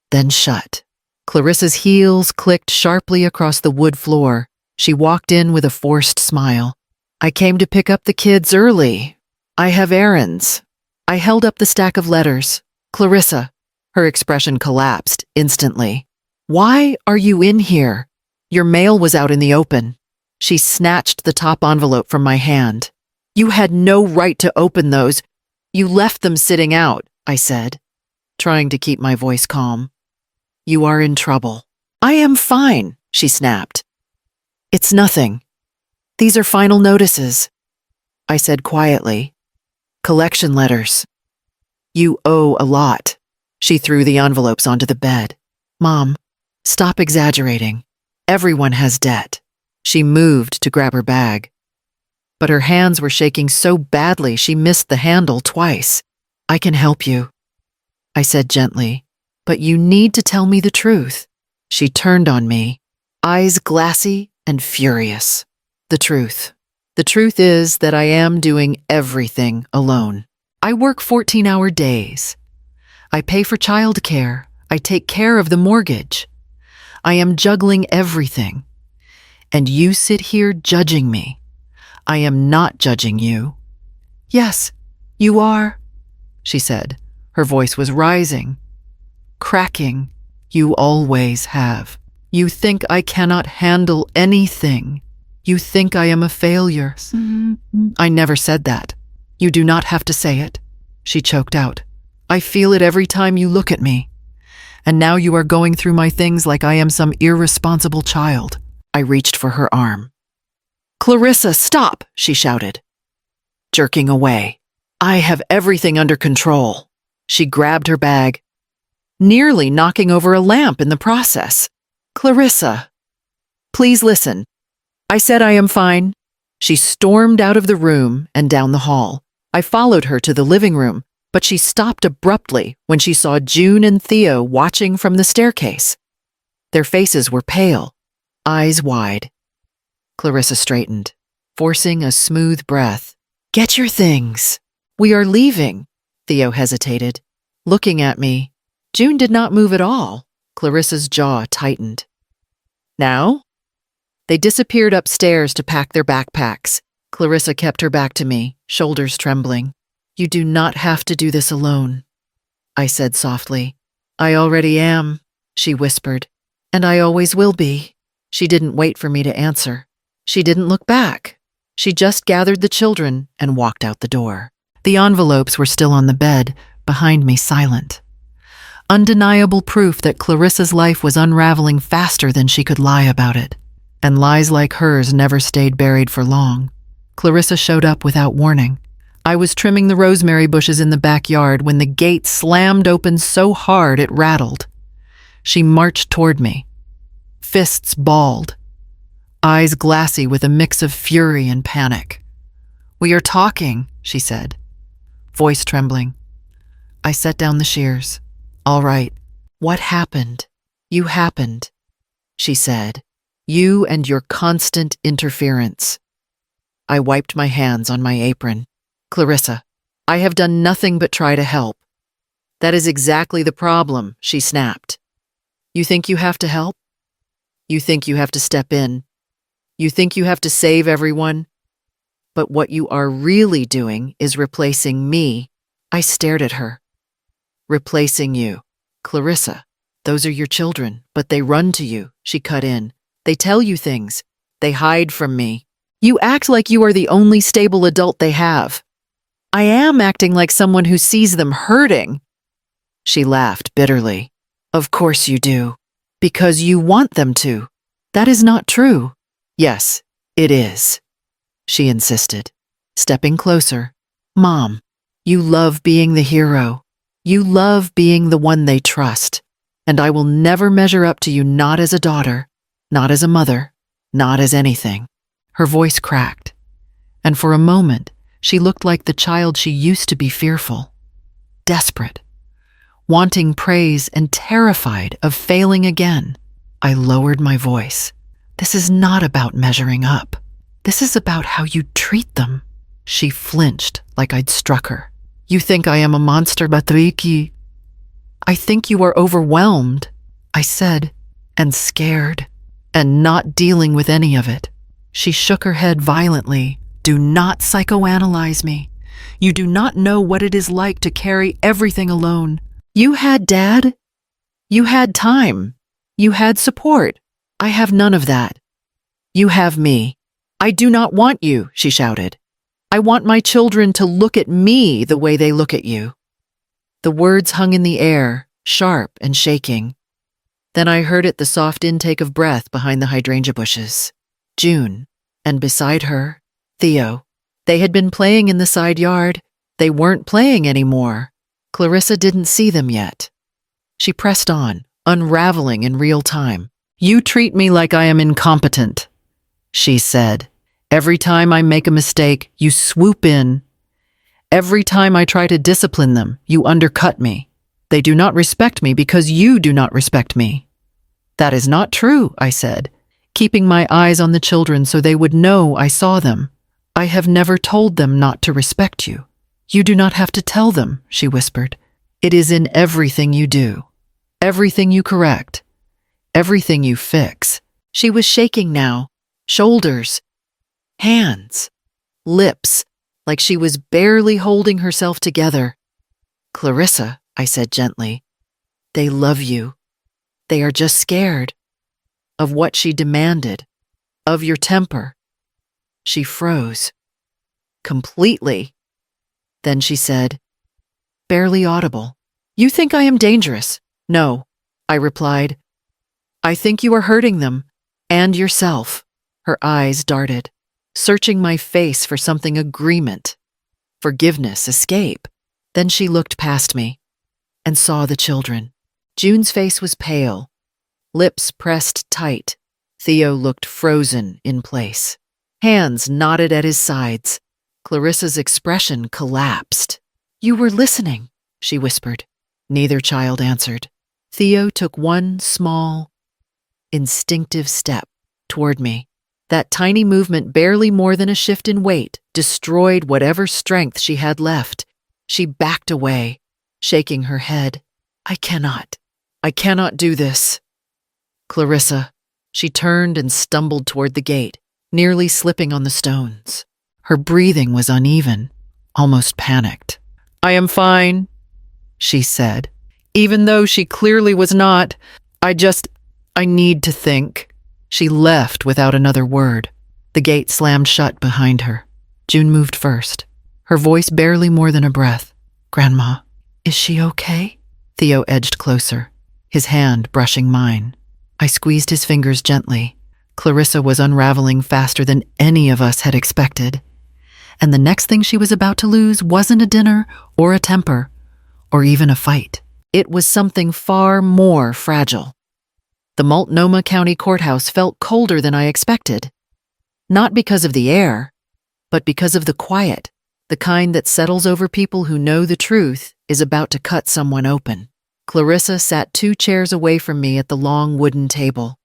then shut. Clarissa's heels clicked sharply across the wood floor. She walked in with a forced smile. I came to pick up the kids early. I have errands. I held up the stack of letters. Clarissa. Her expression collapsed instantly. Why are you in here? Your mail was out in the open. She snatched the top envelope from my hand. You had no right to open those. You left them sitting out, I said, trying to keep my voice calm. You are in trouble. I am fine, she snapped. It's nothing. These are final notices, I said quietly. Collection letters. You owe a lot. She threw the envelopes onto the bed. Mom, stop exaggerating. Everyone has debt. She moved to grab her bag, but her hands were shaking so badly she missed the handle twice. I can help you, I said gently, but you need to tell me the truth. She turned on me, eyes glassy and furious. The truth. The truth is that I am doing everything alone. I work 14-hour days. I pay for childcare. I take care of the mortgage. I am juggling everything. And you sit here judging me. I am not judging you. Yes, you are, she said. Her voice was rising, cracking. You always have. You think I cannot handle anything. You think I am a failure. I never said that. You do not have to say it, she choked out. I feel it every time you look at me. And now you are going through my things like I am some irresponsible child. I reached for her arm. Clarissa, stop, she shouted, jerking away. I have everything under control. She grabbed her bag, nearly knocking over a lamp in the process. Clarissa, please listen. I said I am fine. She stormed out of the room and down the hall. I followed her to the living room, but she stopped abruptly when she saw June and Theo watching from the staircase. Their faces were pale, eyes wide. Clarissa straightened, forcing a smooth breath. Get your things. We are leaving. Theo hesitated, looking at me. June did not move at all. Clarissa's jaw tightened. Now? They disappeared upstairs to pack their backpacks. Clarissa kept her back to me, shoulders trembling. You do not have to do this alone, I said softly. I already am, she whispered. And I always will be. She didn't wait for me to answer. She didn't look back. She just gathered the children and walked out the door. The envelopes were still on the bed, behind me, silent. Undeniable proof that Clarissa's life was unraveling faster than she could lie about it. And lies like hers never stayed buried for long. Clarissa showed up without warning. I was trimming the rosemary bushes in the backyard when the gate slammed open so hard it rattled. She marched toward me, fists balled, eyes glassy with a mix of fury and panic. "We are talking," she said, voice trembling. I set down the shears. "All right. What happened? You happened," she said. "You and your constant interference." I wiped my hands on my apron. "Clarissa, I have done nothing but try to help." "That is exactly the problem," she snapped. "You think you have to help? You think you have to step in? You think you have to save everyone? But what you are really doing is replacing me." I stared at her. "Replacing you. Clarissa, those are your children, but they run to you," she cut in. "They tell you things. They hide from me. You act like you are the only stable adult they have." "I am acting like someone who sees them hurting." She laughed bitterly. "Of course you do. Because you want them to. That is not true." "Yes, it is," she insisted, stepping closer. "Mom, you love being the hero. You love being the one they trust. And I will never measure up to you, not as a daughter, not as a mother, not as anything." Her voice cracked, and for a moment she looked like the child she used to be, fearful, desperate, wanting praise and terrified of failing again. I lowered my voice. "This is not about measuring up. This is about how you treat them." She flinched like I'd struck her. "You think I am a monster, Patricky?" "I think you are overwhelmed," I said, "and scared, and not dealing with any of it." She shook her head violently. "Do not psychoanalyze me. You do not know what it is like to carry everything alone. You had Dad. You had time. You had support. I have none of that. You have me. I do not want you," she shouted. "I want my children to look at me the way they look at you." The words hung in the air, sharp and shaking. Then I heard it, the soft intake of breath behind the hydrangea bushes. June, and beside her, Theo. They had been playing in the side yard. They weren't playing anymore. Clarissa didn't see them yet. She pressed on, unraveling in real time. "You treat me like I am incompetent," she said. "Every time I make a mistake, you swoop in. Every time I try to discipline them, you undercut me. They do not respect me because you do not respect me." "That is not true," I said, keeping my eyes on the children so they would know I saw them. "I have never told them not to respect you." "You do not have to tell them," she whispered. "It is in everything you do, everything you correct, everything you fix." She was shaking now, shoulders, hands, lips, like she was barely holding herself together. "Clarissa," I said gently, "they love you. They are just scared of what she demanded, of your temper." She froze completely. Then she said, barely audible, "You think I am dangerous?" "No," I replied. "I think you are hurting them, and yourself." Her eyes darted, searching my face for something: agreement, forgiveness, escape. Then she looked past me and saw the children. June's face was pale, lips pressed tight. Theo looked frozen in place. Hands knotted at his sides. Clarissa's expression collapsed. "You were listening," she whispered. Neither child answered. Theo took one small, instinctive step toward me. That tiny movement, barely more than a shift in weight, destroyed whatever strength she had left. She backed away, shaking her head. I cannot do this." "Clarissa." She turned and stumbled toward the gate, nearly slipping on the stones. Her breathing was uneven, almost panicked. "I am fine," she said, even though she clearly was not. I need to think." She left without another word. The gate slammed shut behind her. June moved first, her voice barely more than a breath. "Grandma, is she okay?" Theo edged closer, his hand brushing mine. I squeezed his fingers gently. Clarissa was unraveling faster than any of us had expected. and the next thing she was about to lose wasn't a dinner or a temper or even a fight. It was something far more fragile. The Multnomah County Courthouse felt colder than I expected. Not because of the air, but because of the quiet, the kind that settles over people who know the truth is about to cut someone open. Clarissa sat 2 chairs away from me at the long wooden table,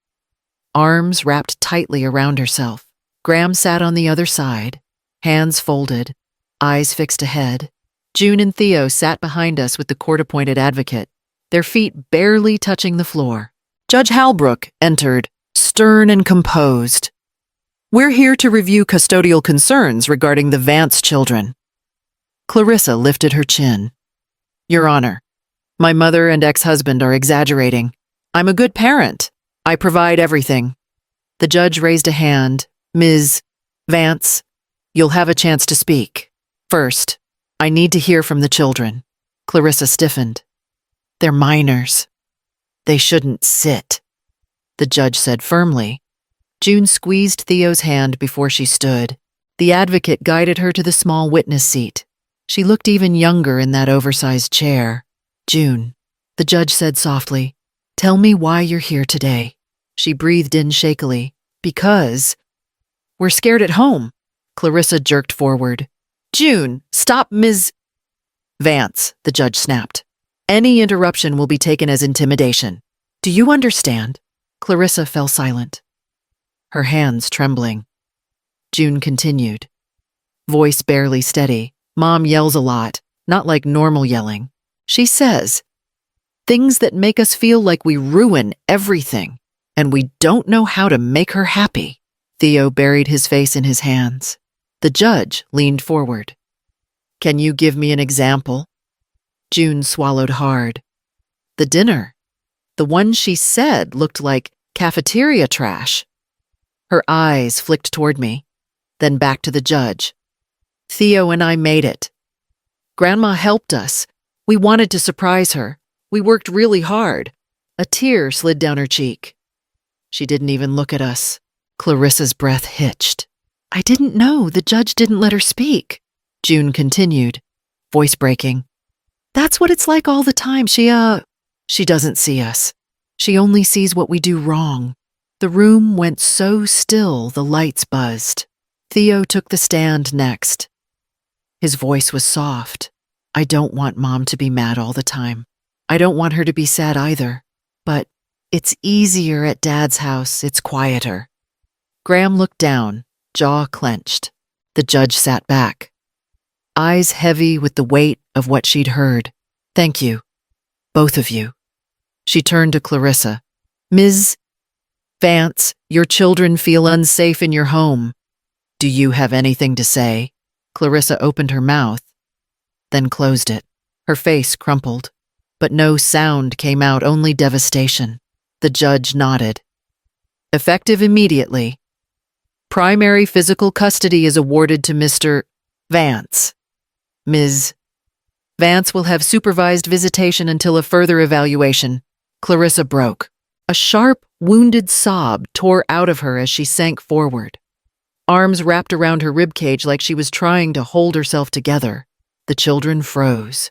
arms wrapped tightly around herself. Graham sat on the other side, hands folded, eyes fixed ahead. June and Theo sat behind us with the court-appointed advocate, their feet barely touching the floor. Judge Halbrook entered, stern and composed. "We're here to review custodial concerns regarding the Vance children." Clarissa lifted her chin. "Your Honor, my mother and ex-husband are exaggerating. I'm a good parent. I provide everything." The judge raised a hand. "Ms. Vance, you'll have a chance to speak. First, I need to hear from the children." Clarissa stiffened. "They're minors. They shouldn't sit," the judge said firmly. June squeezed Theo's hand before she stood. The advocate guided her to the small witness seat. She looked even younger in that oversized chair. "June," the judge said softly, "tell me why you're here today." She breathed in shakily. "Because we're scared at home." Clarissa jerked forward. "June, stop, Ms. Vance," the judge snapped. "Any interruption will be taken as intimidation. Do you understand?" Clarissa fell silent, her hands trembling. June continued, voice barely steady. "Mom yells a lot, not like normal yelling. She says things that make us feel like we ruin everything, and we don't know how to make her happy." Theo buried his face in his hands. The judge leaned forward. "Can you give me an example?" June swallowed hard. "The dinner. The one she said looked like cafeteria trash." Her eyes flicked toward me, then back to the judge. "Theo and I made it. Grandma helped us. We wanted to surprise her. We worked really hard." A tear slid down her cheek. She didn't even look at us. Clarissa's breath hitched. "I didn't know the judge didn't let her speak," June continued, voice breaking. "That's what it's like all the time. She doesn't see us. She only sees what we do wrong." The room went so still the lights buzzed. Theo took the stand next. His voice was soft. "I don't want Mom to be mad all the time. I don't want her to be sad either. But it's easier at Dad's house. It's quieter." Graham looked down, jaw clenched. The judge sat back, eyes heavy with the weight of what she'd heard. "Thank you, both of you." She turned to Clarissa. "Ms. Vance, your children feel unsafe in your home. Do you have anything to say?" Clarissa opened her mouth, then closed it. Her face crumpled, but no sound came out, only devastation. The judge nodded. "Effective immediately. Primary physical custody is awarded to Mr. Vance. Ms. Vance will have supervised visitation until a further evaluation." Clarissa broke. A sharp, wounded sob tore out of her as she sank forward. Arms wrapped around her ribcage like she was trying to hold herself together. The children froze.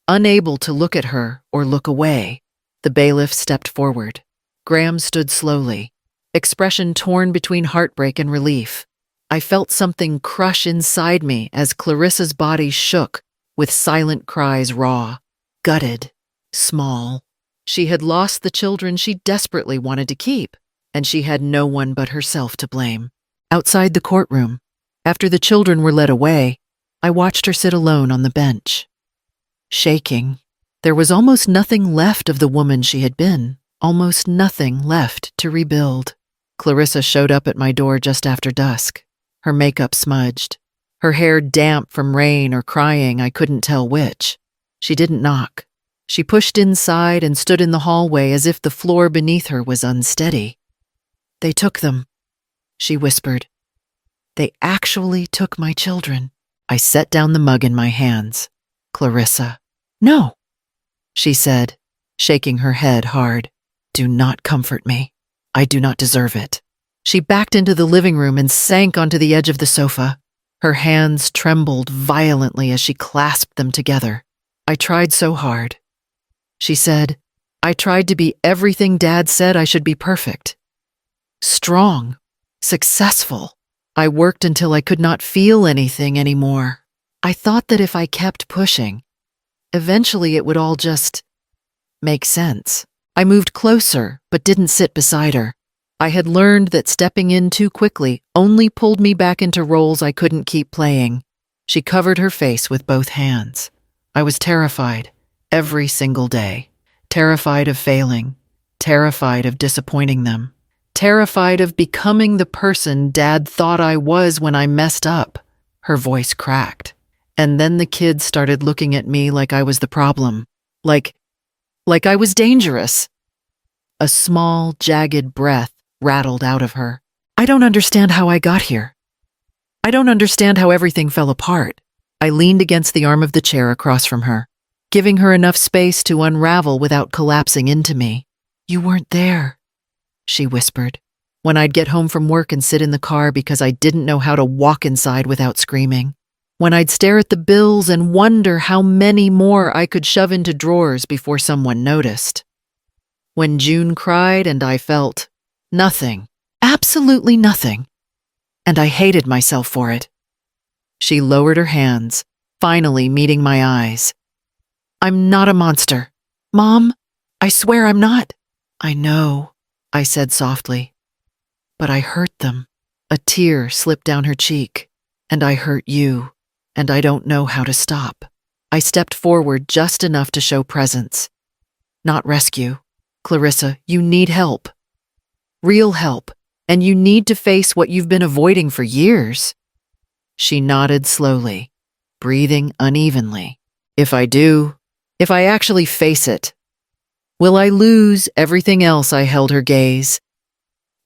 Unable to look at her or look away, the bailiff stepped forward. Graham stood slowly, expression torn between heartbreak and relief. I felt something crush inside me as Clarissa's body shook with silent cries raw, gutted, small. She had lost the children she desperately wanted to keep, and she had no one but herself to blame. Outside the courtroom, after the children were led away, I watched her sit alone on the bench. Shaking, there was almost nothing left of the woman she had been, almost nothing left to rebuild. Clarissa showed up at my door just after dusk, her makeup smudged, her hair damp from rain or crying, I couldn't tell which. She didn't knock. She pushed inside and stood in the hallway as if the floor beneath her was unsteady. "They took them," she whispered. "They actually took my children." I set down the mug in my hands. "Clarissa." "No," she said, shaking her head hard. "Do not comfort me. I do not deserve it." She backed into the living room and sank onto the edge of the sofa. Her hands trembled violently as she clasped them together. I tried so hard. She said, I tried to be everything Dad said I should be: perfect, strong, successful. I worked until I could not feel anything anymore. I thought that if I kept pushing, eventually it would all just make sense. I moved closer, but didn't sit beside her. I had learned that stepping in too quickly only pulled me back into roles I couldn't keep playing. She covered her face with both hands. I was terrified, every single day. Terrified of failing, terrified of disappointing them, terrified of becoming the person Dad thought I was when I messed up. Her voice cracked. And then the kids started looking at me like I was the problem, like I was dangerous. A small, jagged breath rattled out of her. I don't understand how I got here. I don't understand how everything fell apart. I leaned against the arm of the chair across from her, giving her enough space to unravel without collapsing into me. You weren't there, she whispered. When I'd get home from work and sit in the car because I didn't know how to walk inside without screaming. When I'd stare at the bills and wonder how many more I could shove into drawers before someone noticed. When June cried and I felt nothing, absolutely nothing, and I hated myself for it. She lowered her hands, finally meeting my eyes. I'm not a monster. Mom, I swear I'm not. I know, I said softly. But I hurt them. A tear slipped down her cheek. And I hurt you. And I don't know how to stop. I stepped forward just enough to show presence. Not rescue. Clarissa, you need help. Real help. And you need to face what you've been avoiding for years. She nodded slowly, breathing unevenly. If I do, if I actually face it, will I lose everything else? I held her gaze.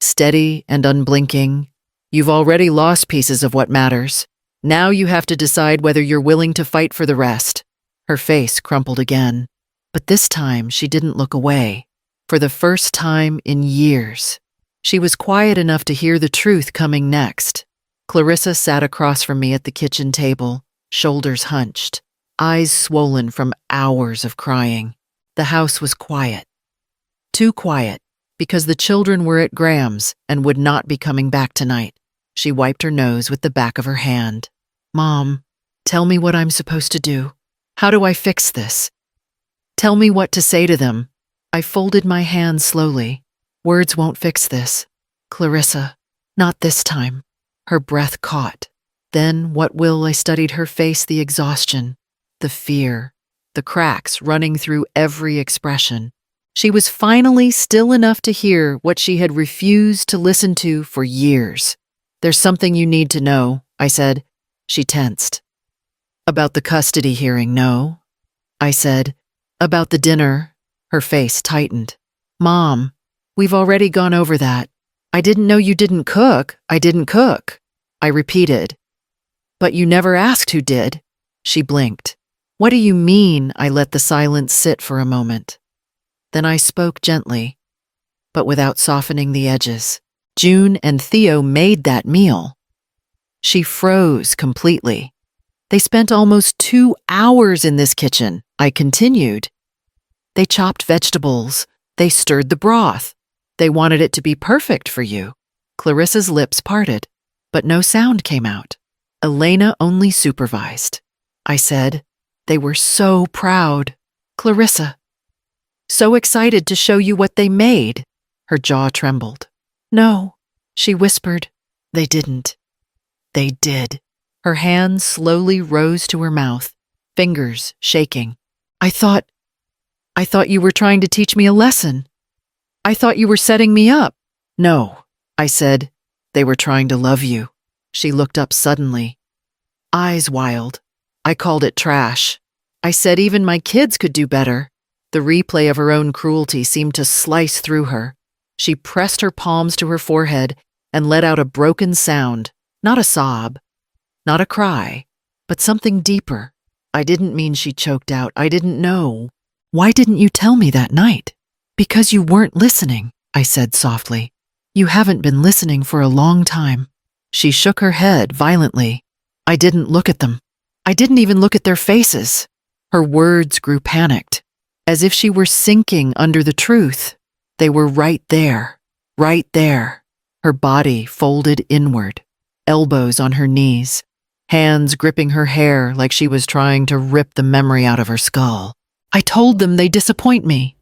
Steady and unblinking, you've already lost pieces of what matters. Now you have to decide whether you're willing to fight for the rest. Her face crumpled again, but this time she didn't look away. For the first time in years, she was quiet enough to hear the truth coming next. Clarissa sat across from me at the kitchen table, shoulders hunched, eyes swollen from hours of crying. The house was quiet. Too quiet, because the children were at Graham's and would not be coming back tonight. She wiped her nose with the back of her hand. Mom, tell me what I'm supposed to do. How do I fix this? Tell me what to say to them. I folded my hands slowly. Words won't fix this. Clarissa, not this time. Her breath caught. Then what will? I studied her face, the exhaustion, the fear, the cracks running through every expression. She was finally still enough to hear what she had refused to listen to for years. There's something you need to know, I said. She tensed. About the custody hearing, no. I said. About the dinner. Her face tightened. Mom, we've already gone over that. I didn't know you didn't cook. I didn't cook. I repeated. But you never asked who did. She blinked. What do you mean? I let the silence sit for a moment. Then I spoke gently, but without softening the edges. June and Theo made that meal. She froze completely. They spent almost 2 hours in this kitchen, I continued. They chopped vegetables. They stirred the broth. They wanted it to be perfect for you. Clarissa's lips parted, but no sound came out. Elena only supervised. I said, they were so proud. Clarissa, so excited to show you what they made. Her jaw trembled. No, she whispered. They didn't. They did. Her hands slowly rose to her mouth, fingers shaking. I thought you were trying to teach me a lesson. I thought you were setting me up. No, I said. They were trying to love you. She looked up suddenly, eyes wild. I called it trash. I said even my kids could do better. The replay of her own cruelty seemed to slice through her. She pressed her palms to her forehead and let out a broken sound, not a sob, not a cry, but something deeper. I didn't mean she choked out. I didn't know. Why didn't you tell me that night? Because you weren't listening, I said softly. You haven't been listening for a long time. She shook her head violently. I didn't look at them. I didn't even look at their faces. Her words grew panicked, as if she were sinking under the truth. They were right there, right there. Her body folded inward, elbows on her knees, hands gripping her hair like she was trying to rip the memory out of her skull. I told them they disappoint me,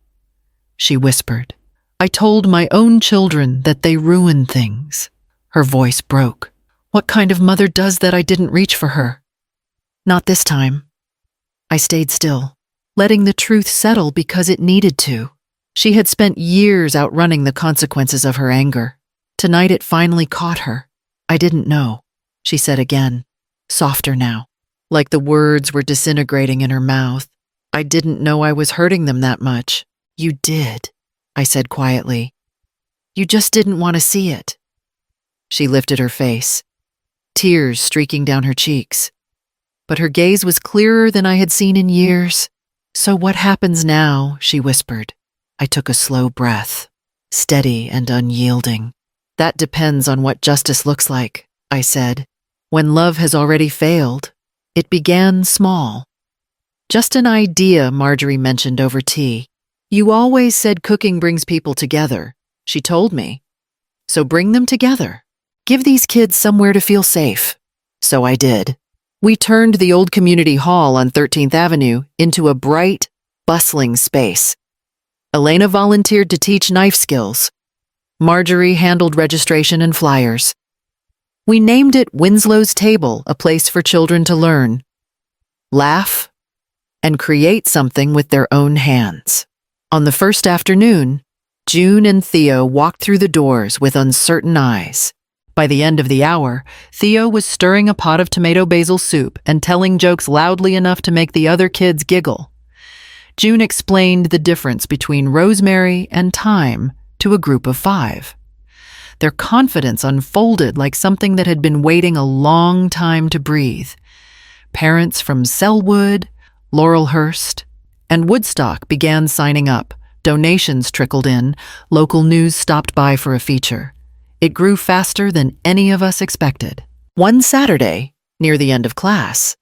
she whispered. I told my own children that they ruin things. Her voice broke. What kind of mother does that? I didn't reach for her. Not this time. I stayed still, letting the truth settle because it needed to. She had spent years outrunning the consequences of her anger. Tonight it finally caught her. I didn't know, she said again, softer now, like the words were disintegrating in her mouth. I didn't know I was hurting them that much. You did, I said quietly. You just didn't want to see it. She lifted her face, tears streaking down her cheeks. But her gaze was clearer than I had seen in years. So what happens now? She whispered. I took a slow breath, steady and unyielding. That depends on what justice looks like, I said. When love has already failed, it began small. Just an idea Marjorie mentioned over tea. You always said cooking brings people together, she told me. So bring them together. Give these kids somewhere to feel safe. So I did. We turned the old community hall on 13th Avenue into a bright, bustling space. Elena volunteered to teach knife skills. Marjorie handled registration and flyers. We named it Winslow's Table, a place for children to learn, laugh, and create something with their own hands. On the first afternoon, June and Theo walked through the doors with uncertain eyes. By the end of the hour, Theo was stirring a pot of tomato basil soup and telling jokes loudly enough to make the other kids giggle. June explained the difference between rosemary and thyme to a group of 5. Their confidence unfolded like something that had been waiting a long time to breathe. Parents from Selwood, Laurelhurst, and Woodstock began signing up. Donations trickled in. Local news stopped by for a feature. It grew faster than any of us expected. One Saturday, near the end of class,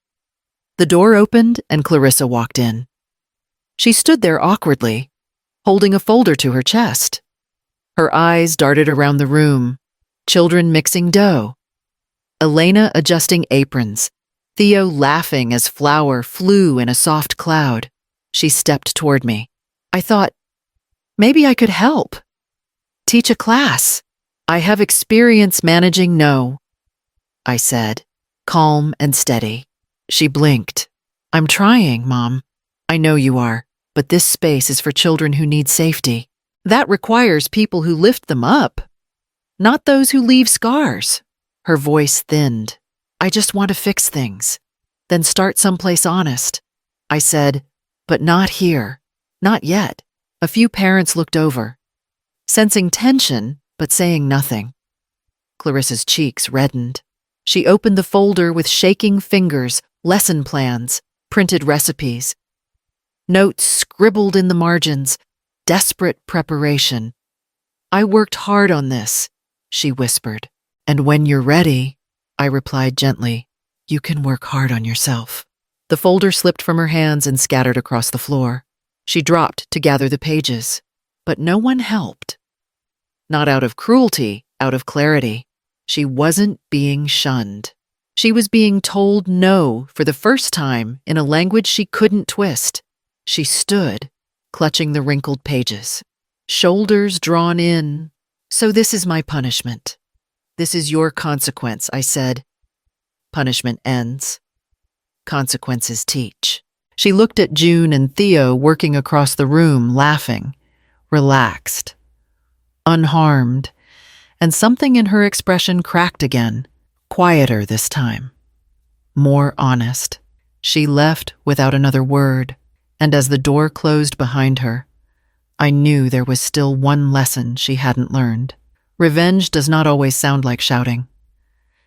the door opened and Clarissa walked in. She stood there awkwardly, holding a folder to her chest. Her eyes darted around the room, children mixing dough, Elena adjusting aprons, Theo laughing as flour flew in a soft cloud. She stepped toward me. I thought, maybe I could help. Teach a class. I have experience managing no, I said, calm and steady. She blinked. I'm trying, Mom. I know you are, but this space is for children who need safety. That requires people who lift them up, not those who leave scars. Her voice thinned. I just want to fix things, then start someplace honest. I said, but not here. Not yet. A few parents looked over, sensing tension, but saying nothing. Clarissa's cheeks reddened. She opened the folder with shaking fingers, lesson plans, printed recipes. Notes scribbled in the margins, desperate preparation. I worked hard on this, she whispered. And when you're ready, I replied gently, you can work hard on yourself. The folder slipped from her hands and scattered across the floor. She dropped to gather the pages, but no one helped. Not out of cruelty, out of clarity. She wasn't being shunned. She was being told no for the first time in a language she couldn't twist. She stood, clutching the wrinkled pages, shoulders drawn in. So this is my punishment. This is your consequence, I said. Punishment ends. Consequences teach. She looked at June and Theo working across the room, laughing, relaxed, unharmed, and something in her expression cracked again, quieter this time, more honest. She left without another word, and as the door closed behind her, I knew there was still one lesson she hadn't learned. Revenge does not always sound like shouting.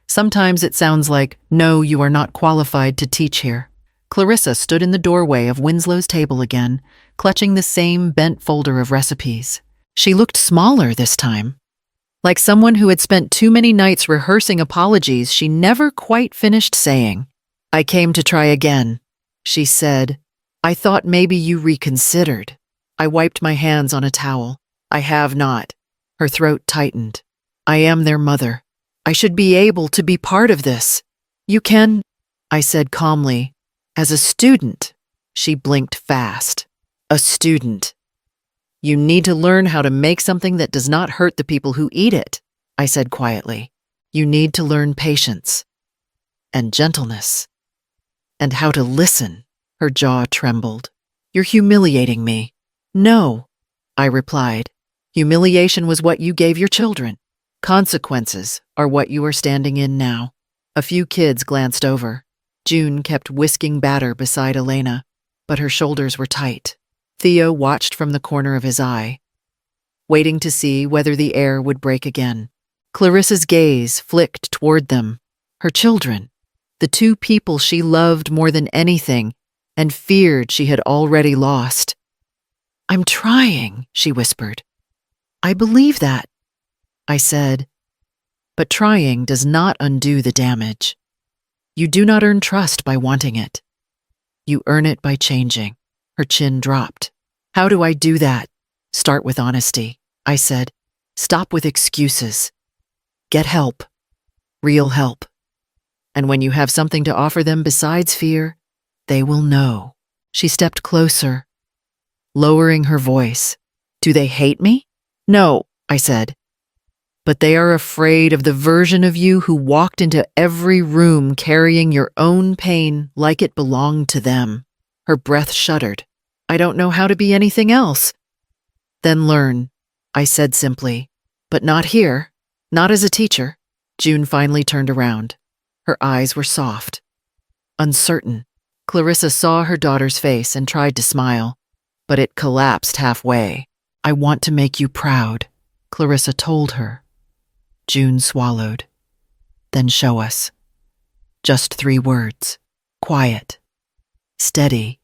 Sometimes it sounds like, no, you are not qualified to teach here. Clarissa stood in the doorway of Winslow's table again, clutching the same bent folder of recipes. She looked smaller this time, Like someone who had spent too many nights rehearsing apologies she never quite finished saying. "I came to try again," she said. "I thought maybe you reconsidered." I wiped my hands on a towel. "I have not." Her throat tightened. "I am their mother. I should be able to be part of this." "You can," I said calmly. "As a student." She blinked fast. "A student. You need to learn how to make something that does not hurt the people who eat it," I said quietly. "You need to learn patience and gentleness and how to listen." Her jaw trembled. "You're humiliating me." "No," I replied. "Humiliation was what you gave your children. Consequences are what you are standing in now." A few kids glanced over. June kept whisking batter beside Elena, but her shoulders were tight. Theo watched from the corner of his eye, waiting to see whether the air would break again. Clarissa's gaze flicked toward them, her children, the two people she loved more than anything and feared she had already lost. "I'm trying," she whispered. "I believe that," I said. "But trying does not undo the damage. You do not earn trust by wanting it. You earn it by changing." Her chin dropped. "How do I do that?" "Start with honesty," I said. "Stop with excuses. Get help. Real help. And when you have something to offer them besides fear, they will know." She stepped closer, lowering her voice. "Do they hate me?" "No," I said. "But they are afraid of the version of you who walked into every room carrying your own pain like it belonged to them." Her breath shuddered. "I don't know how to be anything else." "Then learn," I said simply. "But not here. Not as a teacher." June finally turned around. Her eyes were soft, uncertain. Clarissa saw her daughter's face and tried to smile, but it collapsed halfway. "I want to make you proud," Clarissa told her. June swallowed. "Then show us." Just 3 words. Quiet. Steady.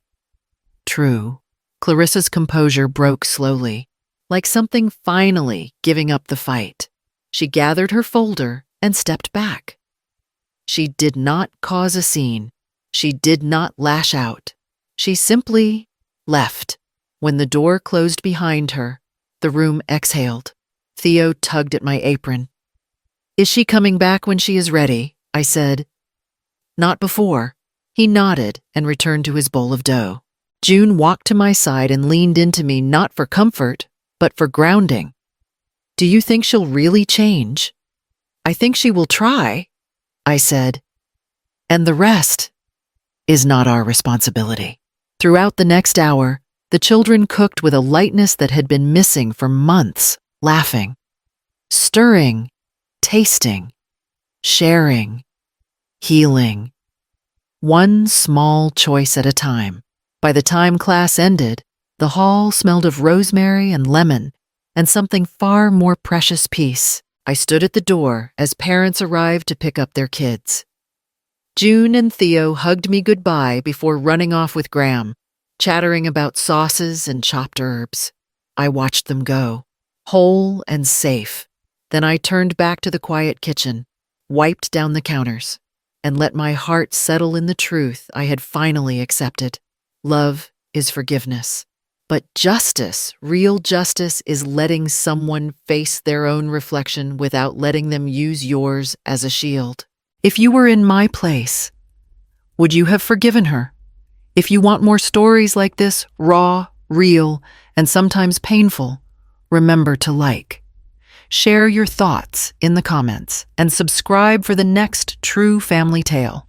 True. Clarissa's composure broke slowly, like something finally giving up the fight. She gathered her folder and stepped back. She did not cause a scene. She did not lash out. She simply left. When the door closed behind her, the room exhaled. Theo tugged at my apron. "Is she coming back when she is ready?" I said. "Not before." He nodded and returned to his bowl of dough. June walked to my side and leaned into me not for comfort, but for grounding. "Do you think she'll really change?" "I think she will try," I said. "And the rest is not our responsibility." Throughout the next hour, the children cooked with a lightness that had been missing for months, laughing, stirring, tasting, sharing, healing. One small choice at a time. By the time class ended, the hall smelled of rosemary and lemon and something far more precious peace. I stood at the door as parents arrived to pick up their kids. June and Theo hugged me goodbye before running off with Graham, chattering about sauces and chopped herbs. I watched them go, whole and safe. Then I turned back to the quiet kitchen, wiped down the counters, and let my heart settle in the truth I had finally accepted. Love is forgiveness. But justice, real justice, is letting someone face their own reflection without letting them use yours as a shield. If you were in my place, would you have forgiven her? If you want more stories like this, raw, real, and sometimes painful, remember to like. Share your thoughts in the comments and subscribe for the next true family tale.